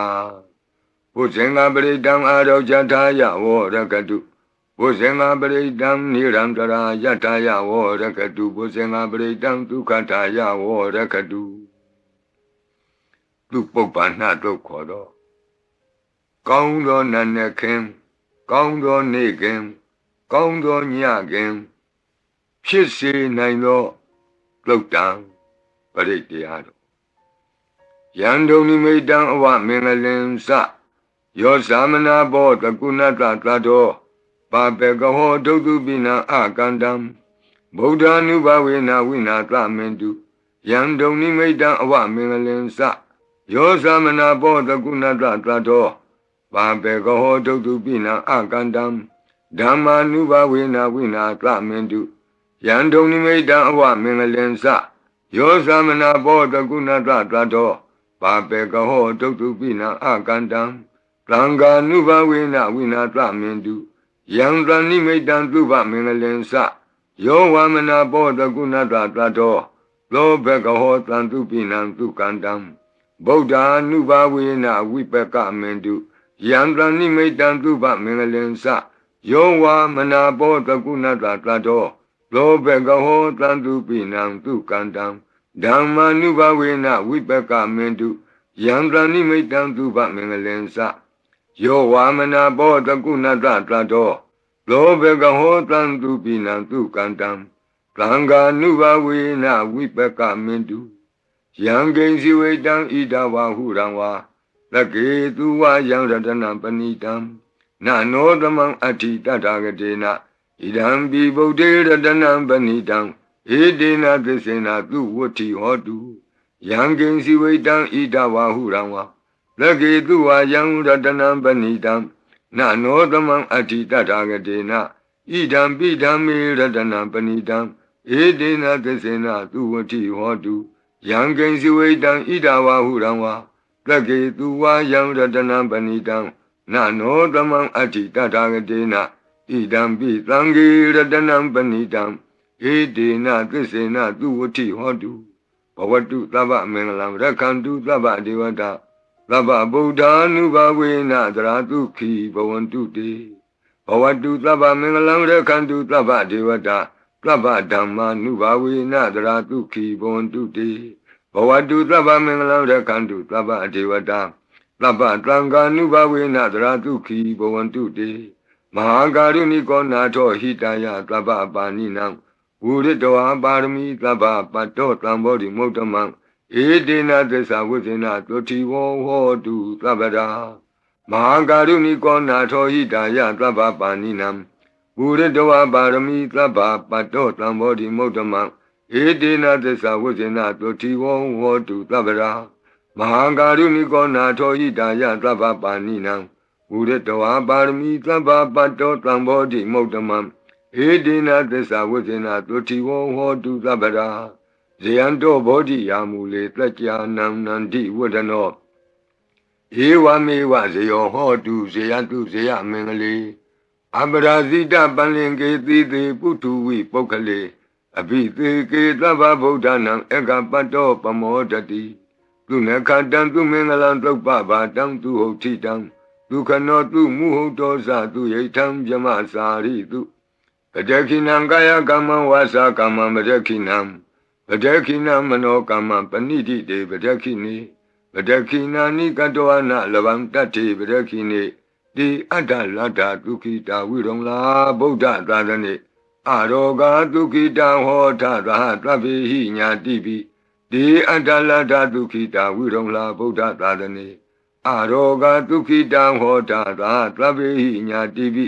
ဘုဇင်္ဂပရိတံအာရောဇထာယဝောရကတုဘုဇင်္ဂပရိတံနိရန္တရာယထာယဝောရကတုဘုဇင်္ဂပရိတံဒုက္ခထာယဝောရကတုသူပုပ္ပန္နတို့ခေါ်တော့ကောင်းသောနတ်နဲ့ခင်ကောင်းသောနေ့ခင်ကောင်းသောညခင်ဖြစ်စေနိုင်သောသုတ်တံပရိတရားတို့ယံဒုံနိမိတံအဝမင်္ဂလင်စယောသမနာဘောတကုဏတသတ္တောပါပေကဟောဒုတုပိနံအကန္တံဗုဒ္ဓ ानु ဘဝေနဝိနာသမင်တုယံဒုံနိမိတံအဝမင်္ဂလင်စယောသမနာဘောတကုဏတသတ္တောပါပေကဟောဒုတုပိနံအကန္တံဓမ္မာနုဘဝေနဝိနာသမင်တုယံဒုံနိမိတံအဝမင်္ဂလင်စယောသမနာဘောတကုဏတသတ္တောပါပေကဟောဒုတုပိနံအကန္တံသံဃာနုဘဝေနဝိနာသမင်တုယံတဏိမိတံသုဘမင်္ဂလင်စယောဝမနာဘောတကုဏတသတ္တောသောဘကဟောတံသူပိနံသုကန္တံဗုဒ္ဓ ानु ဘဝေနဝိပကမင်တုယံတဏိမိတံသုဘမင်္ဂလင်စယောဝမနာဘောတကုဏတသတ္တောသောဘကဟောတံသူပိနံသုကန္တံဓမ္မာနုဘဝေနဝိပကမင်တုယံတဏိမိတံသုဘမင်္ဂလင်စယောဝါမနာဘောတကုဏတသတ္တော လောဘကဟောတံသူပိနံသူကန္တံသံဃာနုဘဝေနဝိပကမင်တုယံကိဉ္စီဝေတံဣဒဝါဟုရံဝါလကေသူဝယံရတနံပဏိတံနနောသမံအဋ္ဌိတထာဂတေနဣဒံပိဗုဒ္ဓေရတနံပဏိတံဧတေနသစ္စေနသူဝတ္ထိဟောတုယံကိဉ္စီဝေတံဣဒဝါဟုရံဝါလကေသူဝယံရတနံပဏိတံနနောသမံအဋ္ဌိတထာဂတေနဣဒံပိဓမ္မေရတနံပဏိတံဧတေနသစ္စေနသူဝတ္ထိဟောတုယံကိဉ္စီဝေတံဣဒဝါဟုရံဝါလကေသူဝယံရတနံပဏိတံနနောသမံအဋ္ဌိတထာဂတေနဣဒံပိသံဃေရတနံပဏိတံဧတေနသစ္စေနသူဝတ္ထိဟောတုဘဝတုသဗ္ဗမင်္ဂလံရက္ခန္တုသဗ္ဗဒေဝတာသဗ္ဗဗုဒ္ဓ ानु ဘဝေနသရတုခိဘဝန္တုတေဘဝတုသဗ္ဗမင်္ဂလံရက္ခန္တုသဗ္ဗဒေဝတာသဗ္ဗဓမ္မာနုဘဝေနသရတုခိဘဝန္တုတေဘဝတုသဗ္ဗမင်္ဂလံရက္ခန္တုသဗ္ဗဒေဝတာသဗ္ဗသံဃာနုဘဝေနသရတုခိဘဝန္တုတေမဟာကာရုဏိကောနာထောဟိတယသဗ္ဗပါဏိနံဝုရိတောပါရမီသဗ္ဗပတ္တောသံဘောဓိမုဒ္ဓမံဧတေနသစ္စာဝိဇ္ဇနာသုတိဝောဟောတုသဗ္ဗရာမဟာကာရုဏိကောနာထောဟိတယသဗ္ဗပါဏိနံဝုရိတောပါရမီသဗ္ဗပတ္တောသံဘောဓိမုဒ္ဓမံဧတေနသစ္စာဝိဇ္ဇနာသုတိဝောဟောတုသဗ္ဗရာမဟာကာရုဏိကောနာထောဟိတယသဗ္ဗပါဏိနံဝုရိတောပါရမီသဗ္ဗပတ္တောသံဘောဓိမုဒ္ဓမံဧတေနသစ္စာဝိဇ္ဇနာသုတိဝောဟောတုသဗ္ဗရာဇယံတောဘောဓိယာမူလေတက္ကြာနံနန္တိဝဒနောဧဝမေဝဇယောဟောတုဇယတုဇယမင်္ဂလေအပရာဇိတပန္လင်ကေတိတေပုထုဝိပုဂ္ဂလေအဘိသေကေသဗ္ဗဗုဒ္ဓနံဧကပတ္တောပမောတတိသူနခတံသူမင်္ဂလံသုပ္ပဘာတံသူဟုတ်ထိတံဒုခနောသူမုဟုတ်တောဇသူယိထံဗြမစာရိတုပတခိနံကာယကမ္မဝါစာကမ္မပတခိနံပတခိနမနောကမ္မပဏိတိတေပတခိနိပတခိနာနိကတောနလဗံတတ္တိပတခိနိတိအတ္တလတ္တဒုခိတာဝိရုံလာဗုဒ္ဓသာသနိအရောဂဒုခိတံဟောထသဟသဗ္ဗေဟိညာတိပိတိအတ္တလတ္တဒုခိတာဝိရုံလာဗုဒ္ဓသာသနိအရောဂဒုခိတံဟောထသဟသဗ္ဗေဟိညာတိပိ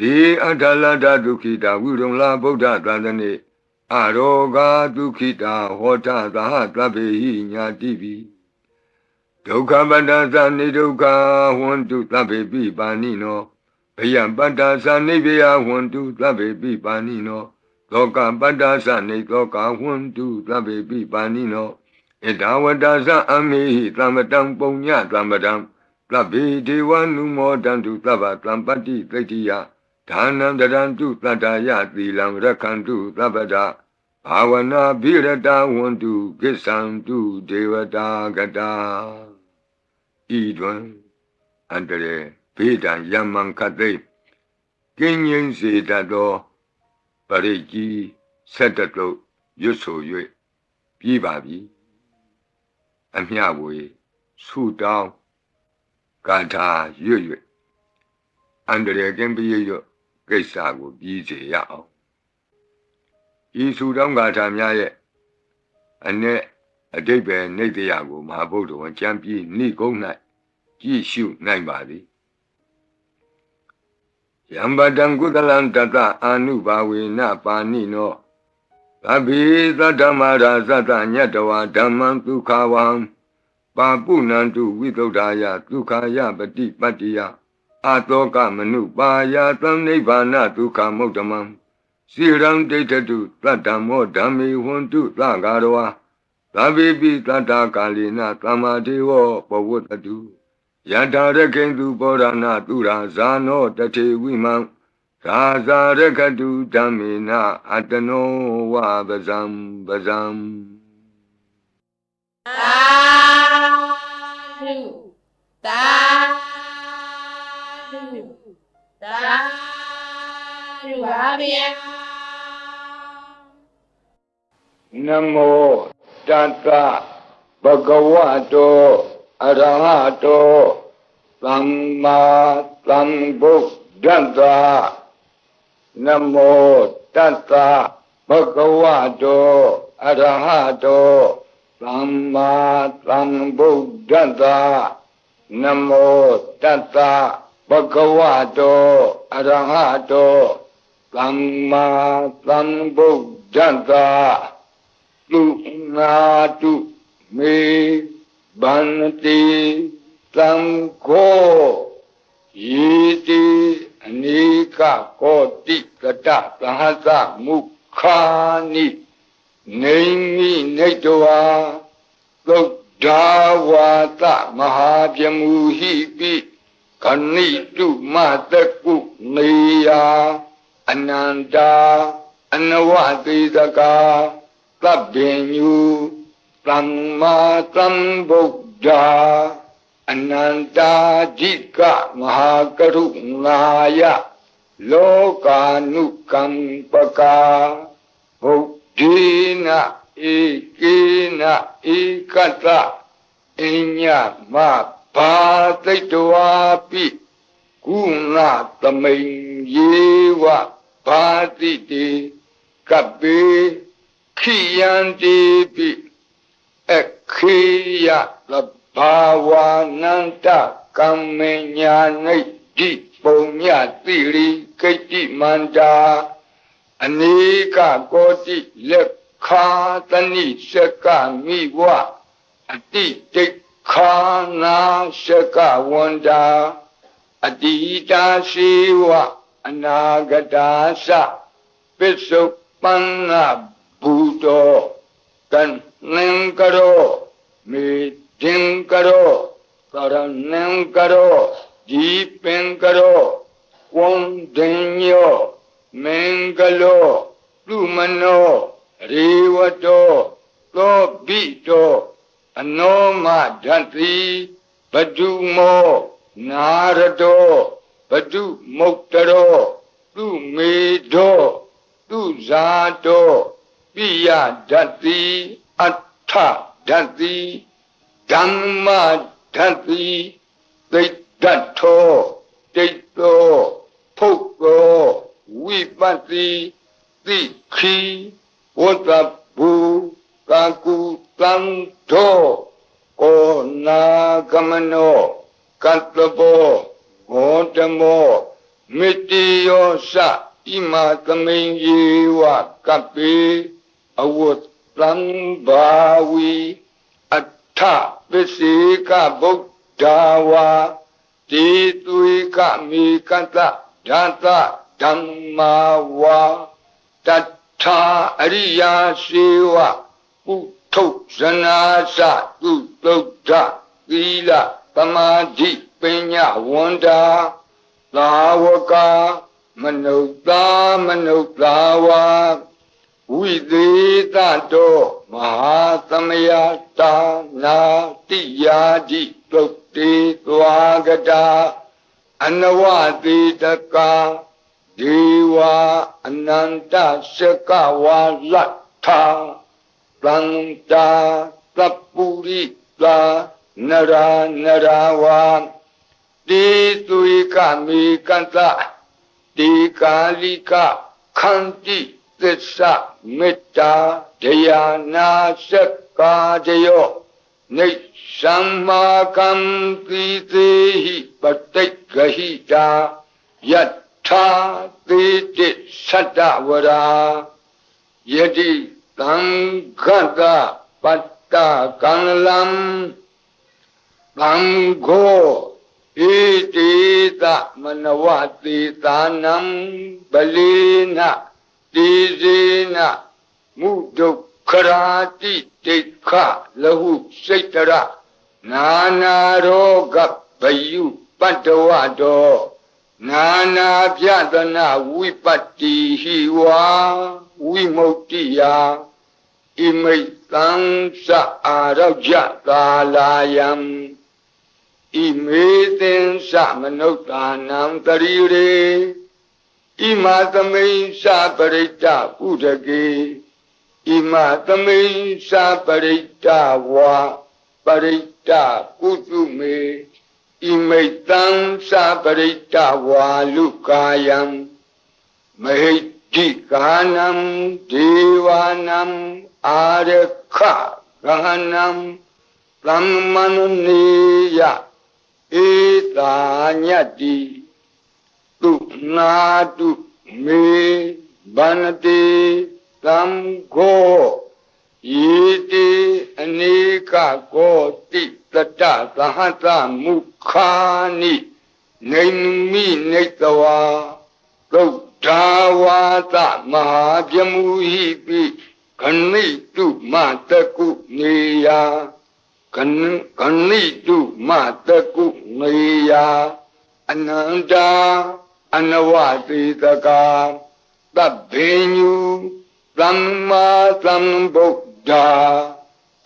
တိအတ္တလတ္တဒုခိတာဝိရုံလာဗုဒ္ဓသာသနိအရောဂဒုခိတာဟောထသဟသဗ္ဗေဟိညာတိပိဒုက္ခပတ္တသနိဒုက္ခဟွန္တုသဗ္ဗေပိပါဏိနောဘယံပတ္တသနိဗ္ဗယဟွန္တုသဗ္ဗေပိပါဏိနောသောကပတ္တသနိသောကဟွန္တုသဗ္ဗေပိပါဏိနောဣဒဝတ္တသအမေဟိသမ္ပတံပုညသမ္ပတံသဗ္ဗေဒေဝနုမောတံတုသဗ္ဗသံပတ္တိသိတ္တိယဒါနံတရံတုတတ္တယသီလံရက္ခန္တုသဗ္ဗဒဘာဝနာဘိရတဝန္တုကိစ္ဆံတုဒေဝတာကတာဤတွင်အန္တရေဘေဒံယမံခသိကင်းငြိမ်းစေတတ်သောပရိကြီးဆက်တတုရွတ်ဆို၍ပြီးပါပြီအမျှဝေဆုတောင်းဂါထာရွတ်၍အန္တရေကင်းပြည့်ရွတ်ကိစ္စကိုပြီးစေရအောင်ဤဆုတောင်းဂါထာများရဲ့အ내အဓိပ္ပာယ်နိတ္တယကိုမဟာဗုဒ္ဓဝံကျမ်းပြီးဏိကုံး၌ကြည့်ရှုနိုင်ပါသည်ယံပတံကုသလံတတအာနုဘာဝေနပါဏိနောသဗ္ဗေသတ္တမရာသတ္တညတဝါဓမ္မံဒုက္ခဝံပါပုဏ္ဏံတုဝိသုဒ္ဓာယဒုက္ခယပတိပတ္တိယအာတောကမနုပါယသံနိဗ္ဗာနဒုက္ခမုဒ္ဓမံစိရံဒိဋ္ဌတုသတ္တမောဓမ္မေဟွန္တုသဂါရဝါသဗ္ဗေပိသတ္တကာလိနသမ္မာဒေဝပဝတ္တုယထာရခိန္တုပောရဏသူရာဇာနောတထေဝိမံသာဇာရခတုဓမ္မေနအတနောဝပဇံပဇံသာဓုသာဓုသာဓုပါဗျာနမောတတ္တဘဂဝတောအရဟတောသမ္မာသမ္ဗုဒ္ဓတ္တ Namo Tassa Bhagavato Arahato Samma Sambuddhassa Namo Tassa Bhagavato Arahato Samma Sambuddhassa Lunatu Me Bhanti Sangho Yiti Anika Koti Kata Sahasa Mukhani Naimi Naitwa Dawata Mahabhyamuhipi Kanitu Mataku Niya Ananda Anavadidaka Tabbinyu Samma Sambuddha Ananda Jika Mahakarunaya Lokanukampaka Buddhina Ikina Ikata Inya Ma Bhataitwapi Guna Taming Yewa Bhatiti Kapi Khiyantipi Ekhiya Bhavananta Kammenyani Diponya Tiri Kati Manda Anika Koti Lekhatani Shaka Miwa Ati Tekhana Shaka Wanda Adita Shiva Anagadasa Pisupana Buddha Kan Ninkaro Meeting Karo Karanam Karo Jeeping Karo Wondenyo Mengalo Lumano Rivato Lobito Anoma Dhanti Badumo Narado Badu Moktaro Lumedo Luzato Piya Dhanti Atta Dhanti Dhamma Dhanti Dato Dato Poko Vipati Tikhi Watapu Kaku Tanto Kona Kamano Kantabo Gotamo Mitiyosa Ima Kamingiwa Kapi Awut Lambawi Atta Visika Buddhawa Tituika Mikanta Danta Dhammawa Tattha Ariya Siva Utto Sanasa Tuttha Sila Samadhi Penya Wanda Lavaka Manutawa Viditato Mahasamayata Natiyadi Tukti Twagada Anavaditaka Deva Ananta Shakawa Latha Planta Tapurita Nara Narawa Tituika Mikanta Tikalika Kanti Tissa Metta Dhyana Shakka Jayo Nishammakam Titehi Patikahita Yatha Titi Sattavara Yadi Tangata Patta Kanalam Bangho Itita Manavati Tanam Balina Tizina Mudukharati Tekha Lahu Saitara Nana Roga Bayu Padavado Nana Vyadana Vipati Hiwa Vimoktiya Imaitam Sa Araja Kalayam Imeten Sa Manotanam Tarire Imatame Sa Parita Udage Imatame Sa Parita Wa Parita Kutume Imaitam Sa Parita Wa Lukayam Mahiti Ganam Devanam Arekha Ganam Brahmanuniya Etanyati Tu Nadu Me Banati Tamgo Yiti Anika Koti Tata Sahata Mukhani Naimi Netawa Dawata Mahajamuhipi Kanitu Mataku Niya Kanitu Mataku Niya Ananda Anawati Taka Tabhenyu Brahma Sambuddha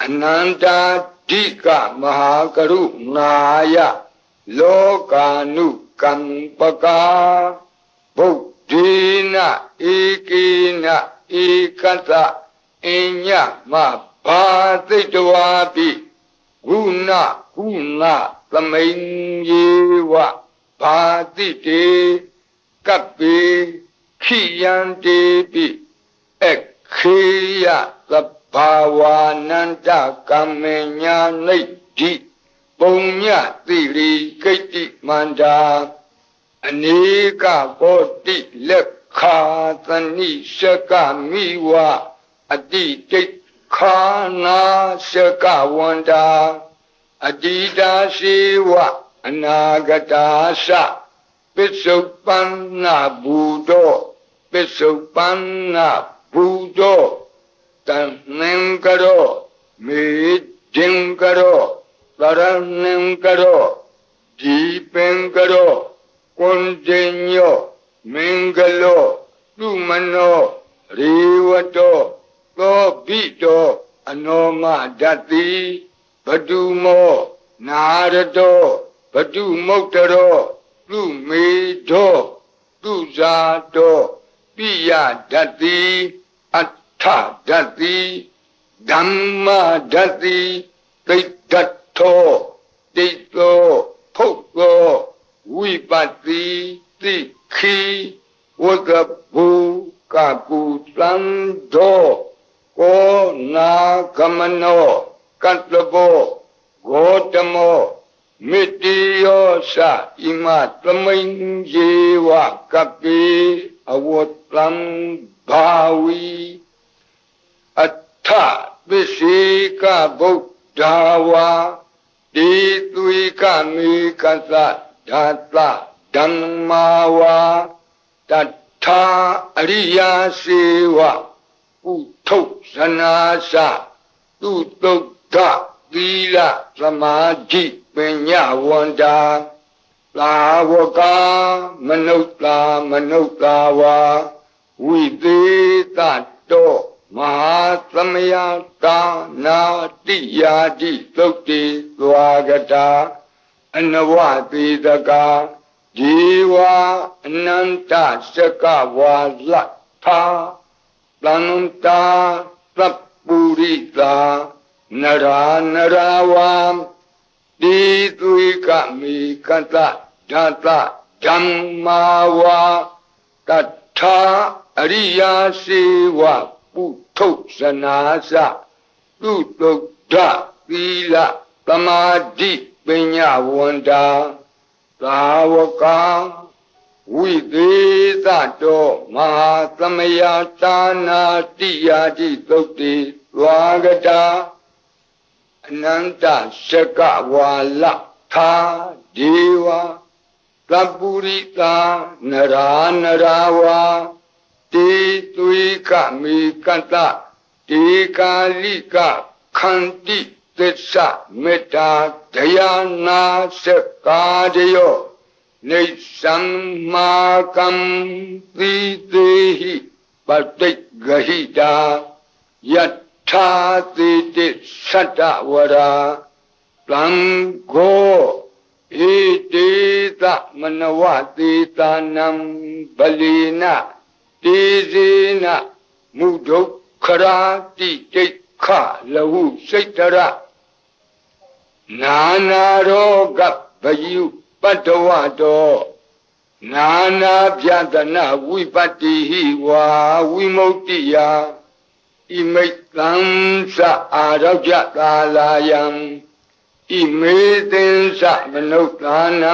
Ananda Dika Mahakaru Naya Lokanu Kampaka Buddhina Ikina Ikata Inya Mabhatitwapi Guna Tamayiwa Bhatite Kapi Kiyantipi Ekhiya Sabhavananda Kamenya Niti Punya Tiri Kiti Manda Anika Koti Lekha Tani Shaka Miwa Aditi Khana Shaka Wanda Adida Shiwa Anagadasa Pisupana Budo Pisupana Budo Tanengaro Mijingaro Taranengaro Deepengaro Kondenyo Mengalo Lumano Riwato Tobito Anoma Dati Badumo Narado Badumotaro Lumedo Luzado Piya Dati Atta Dati Dhamma Dati Tato Tito Poko Wipati Tikhi Wagabu Kaku Lando Ko Na Kamano Katlabo Gotamo Mitiosa Ima Tamain Jewa Kapi Awotlam Bawi Atta Visika Buddhawa Dituika Mikasa Data Dhammawa Tata Ariya Sewa Uto Sanasa Tutokta Vila Samadhi Penya Wanda Lawaka Manutawa Vidita To Mahasamaya Na Tiyadi Sokti Swagata Anawati Daka Jiwa Ananta Shakawa Lakta Plananta Sapurita Narawa Dituika Mikata Data Dhammawa Tata Ariya Sewa Puto Sanasa Tutokta Vila Samadhi Penya Wanda Sawaka Vidita To Mahasamaya Tana Tiyadi Sokti Swagata Ananta Shaka Wala Tha Deva Sapurita Narawa Tituika Mikata Tikalika Khanti Tessa Metta Dayana Sekadayo Nisammakam Videhi Patik Gahita Yatha Titi Satavara Plango Itita Manawati Tanam Balina Tizina Mudokharati Tekha Lahu Saitara Nana Roga Bayu Patawado နာနာပြဒနာဝိပတ္တိဟိဝါဝိမု ക്തി ယဣမိတ်တံသအာရောကြသာလာယံဣမေသင်္စမနုဿာနံ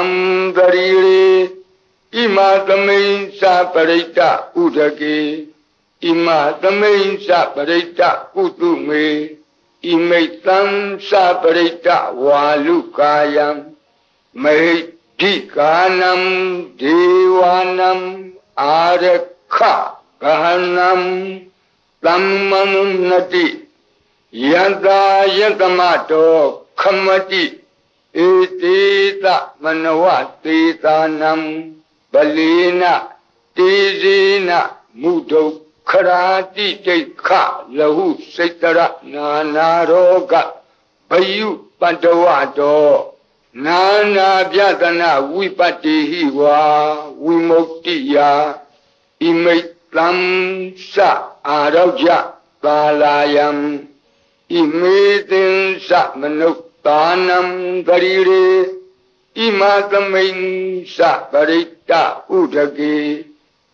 တရိရေဣမသမိန်္စပရိတ္တဥဒကေဣမသမိန်္စပရိတ္တကုတုမေဣမိတ်တံသပရိတ္တဝါလူကာယံမေဓိကာနံဒေဝနံအာရခဂဟနံသမ္မနုနတိယတ္တာယတမတောခမတိဧတေတမနဝတေတာနံပလီနတေဇေနမုဒုခရာတိတိခလဟုစိတ္တရနာနာရောဂဘယုပတ္တဝတောနာနာပြဒနာဝိပတ္တိဟိဝါဝိမု ക്തി ယဣမိတ်တံသအာရောကြသာလာယံဣမေသင်္စမနုဿာနံတရိရေဣမသမိန်္စပရိတ္တဥဒကေ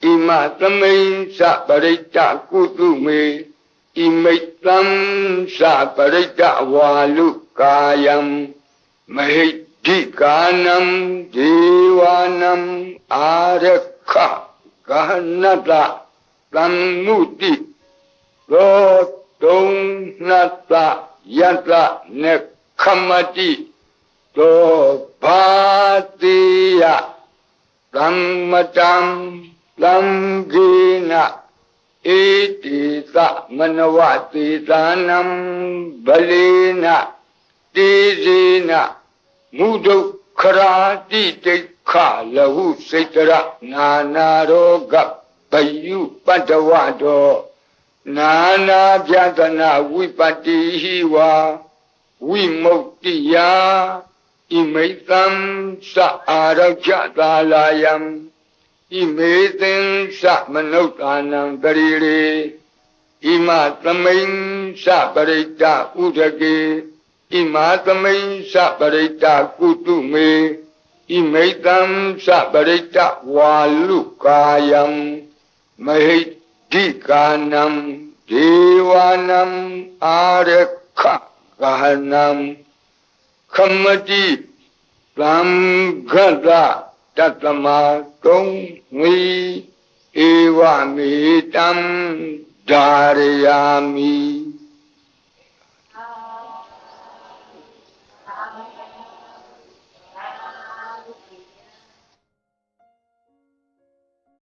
ဣမသမိန်္စပရိတ္တကုတုမေဣမိတ်တံသပရိတ္တဝါလူကာယံမဟိဓိကာနံဒေဝနံအာရခဂဟနတသမ္မုတိသောတုံနတယတနေခမတိသောဘာတိယသမ္မတံသံဃေနဧတိသမနဝတေတာနံဗလေနတေဇေနမုဒုခရာတိတိခလဟုစိတ္တရနာနာရောဂဘယုပတ္တဝတောနာနာပြဒနာဝိပတ္တိဟိဝါဝိမု ക്തി ယဣမိတံသအာရောကြသာလာယံဣမေသင်္စမနုဿာနံတရိရေဣမသမိန်္စပရိတ္တဥဒကေဣမသမိန်္စပရိတ္တကုတုမေဣမိတံသပရိတ္တဝါလူကာယံမဟိဓိကာနံဒေဝနံအာရခဂဟနံခမတိသံဃတတတမတုံငီဧဝမေတံဓာရယာမိ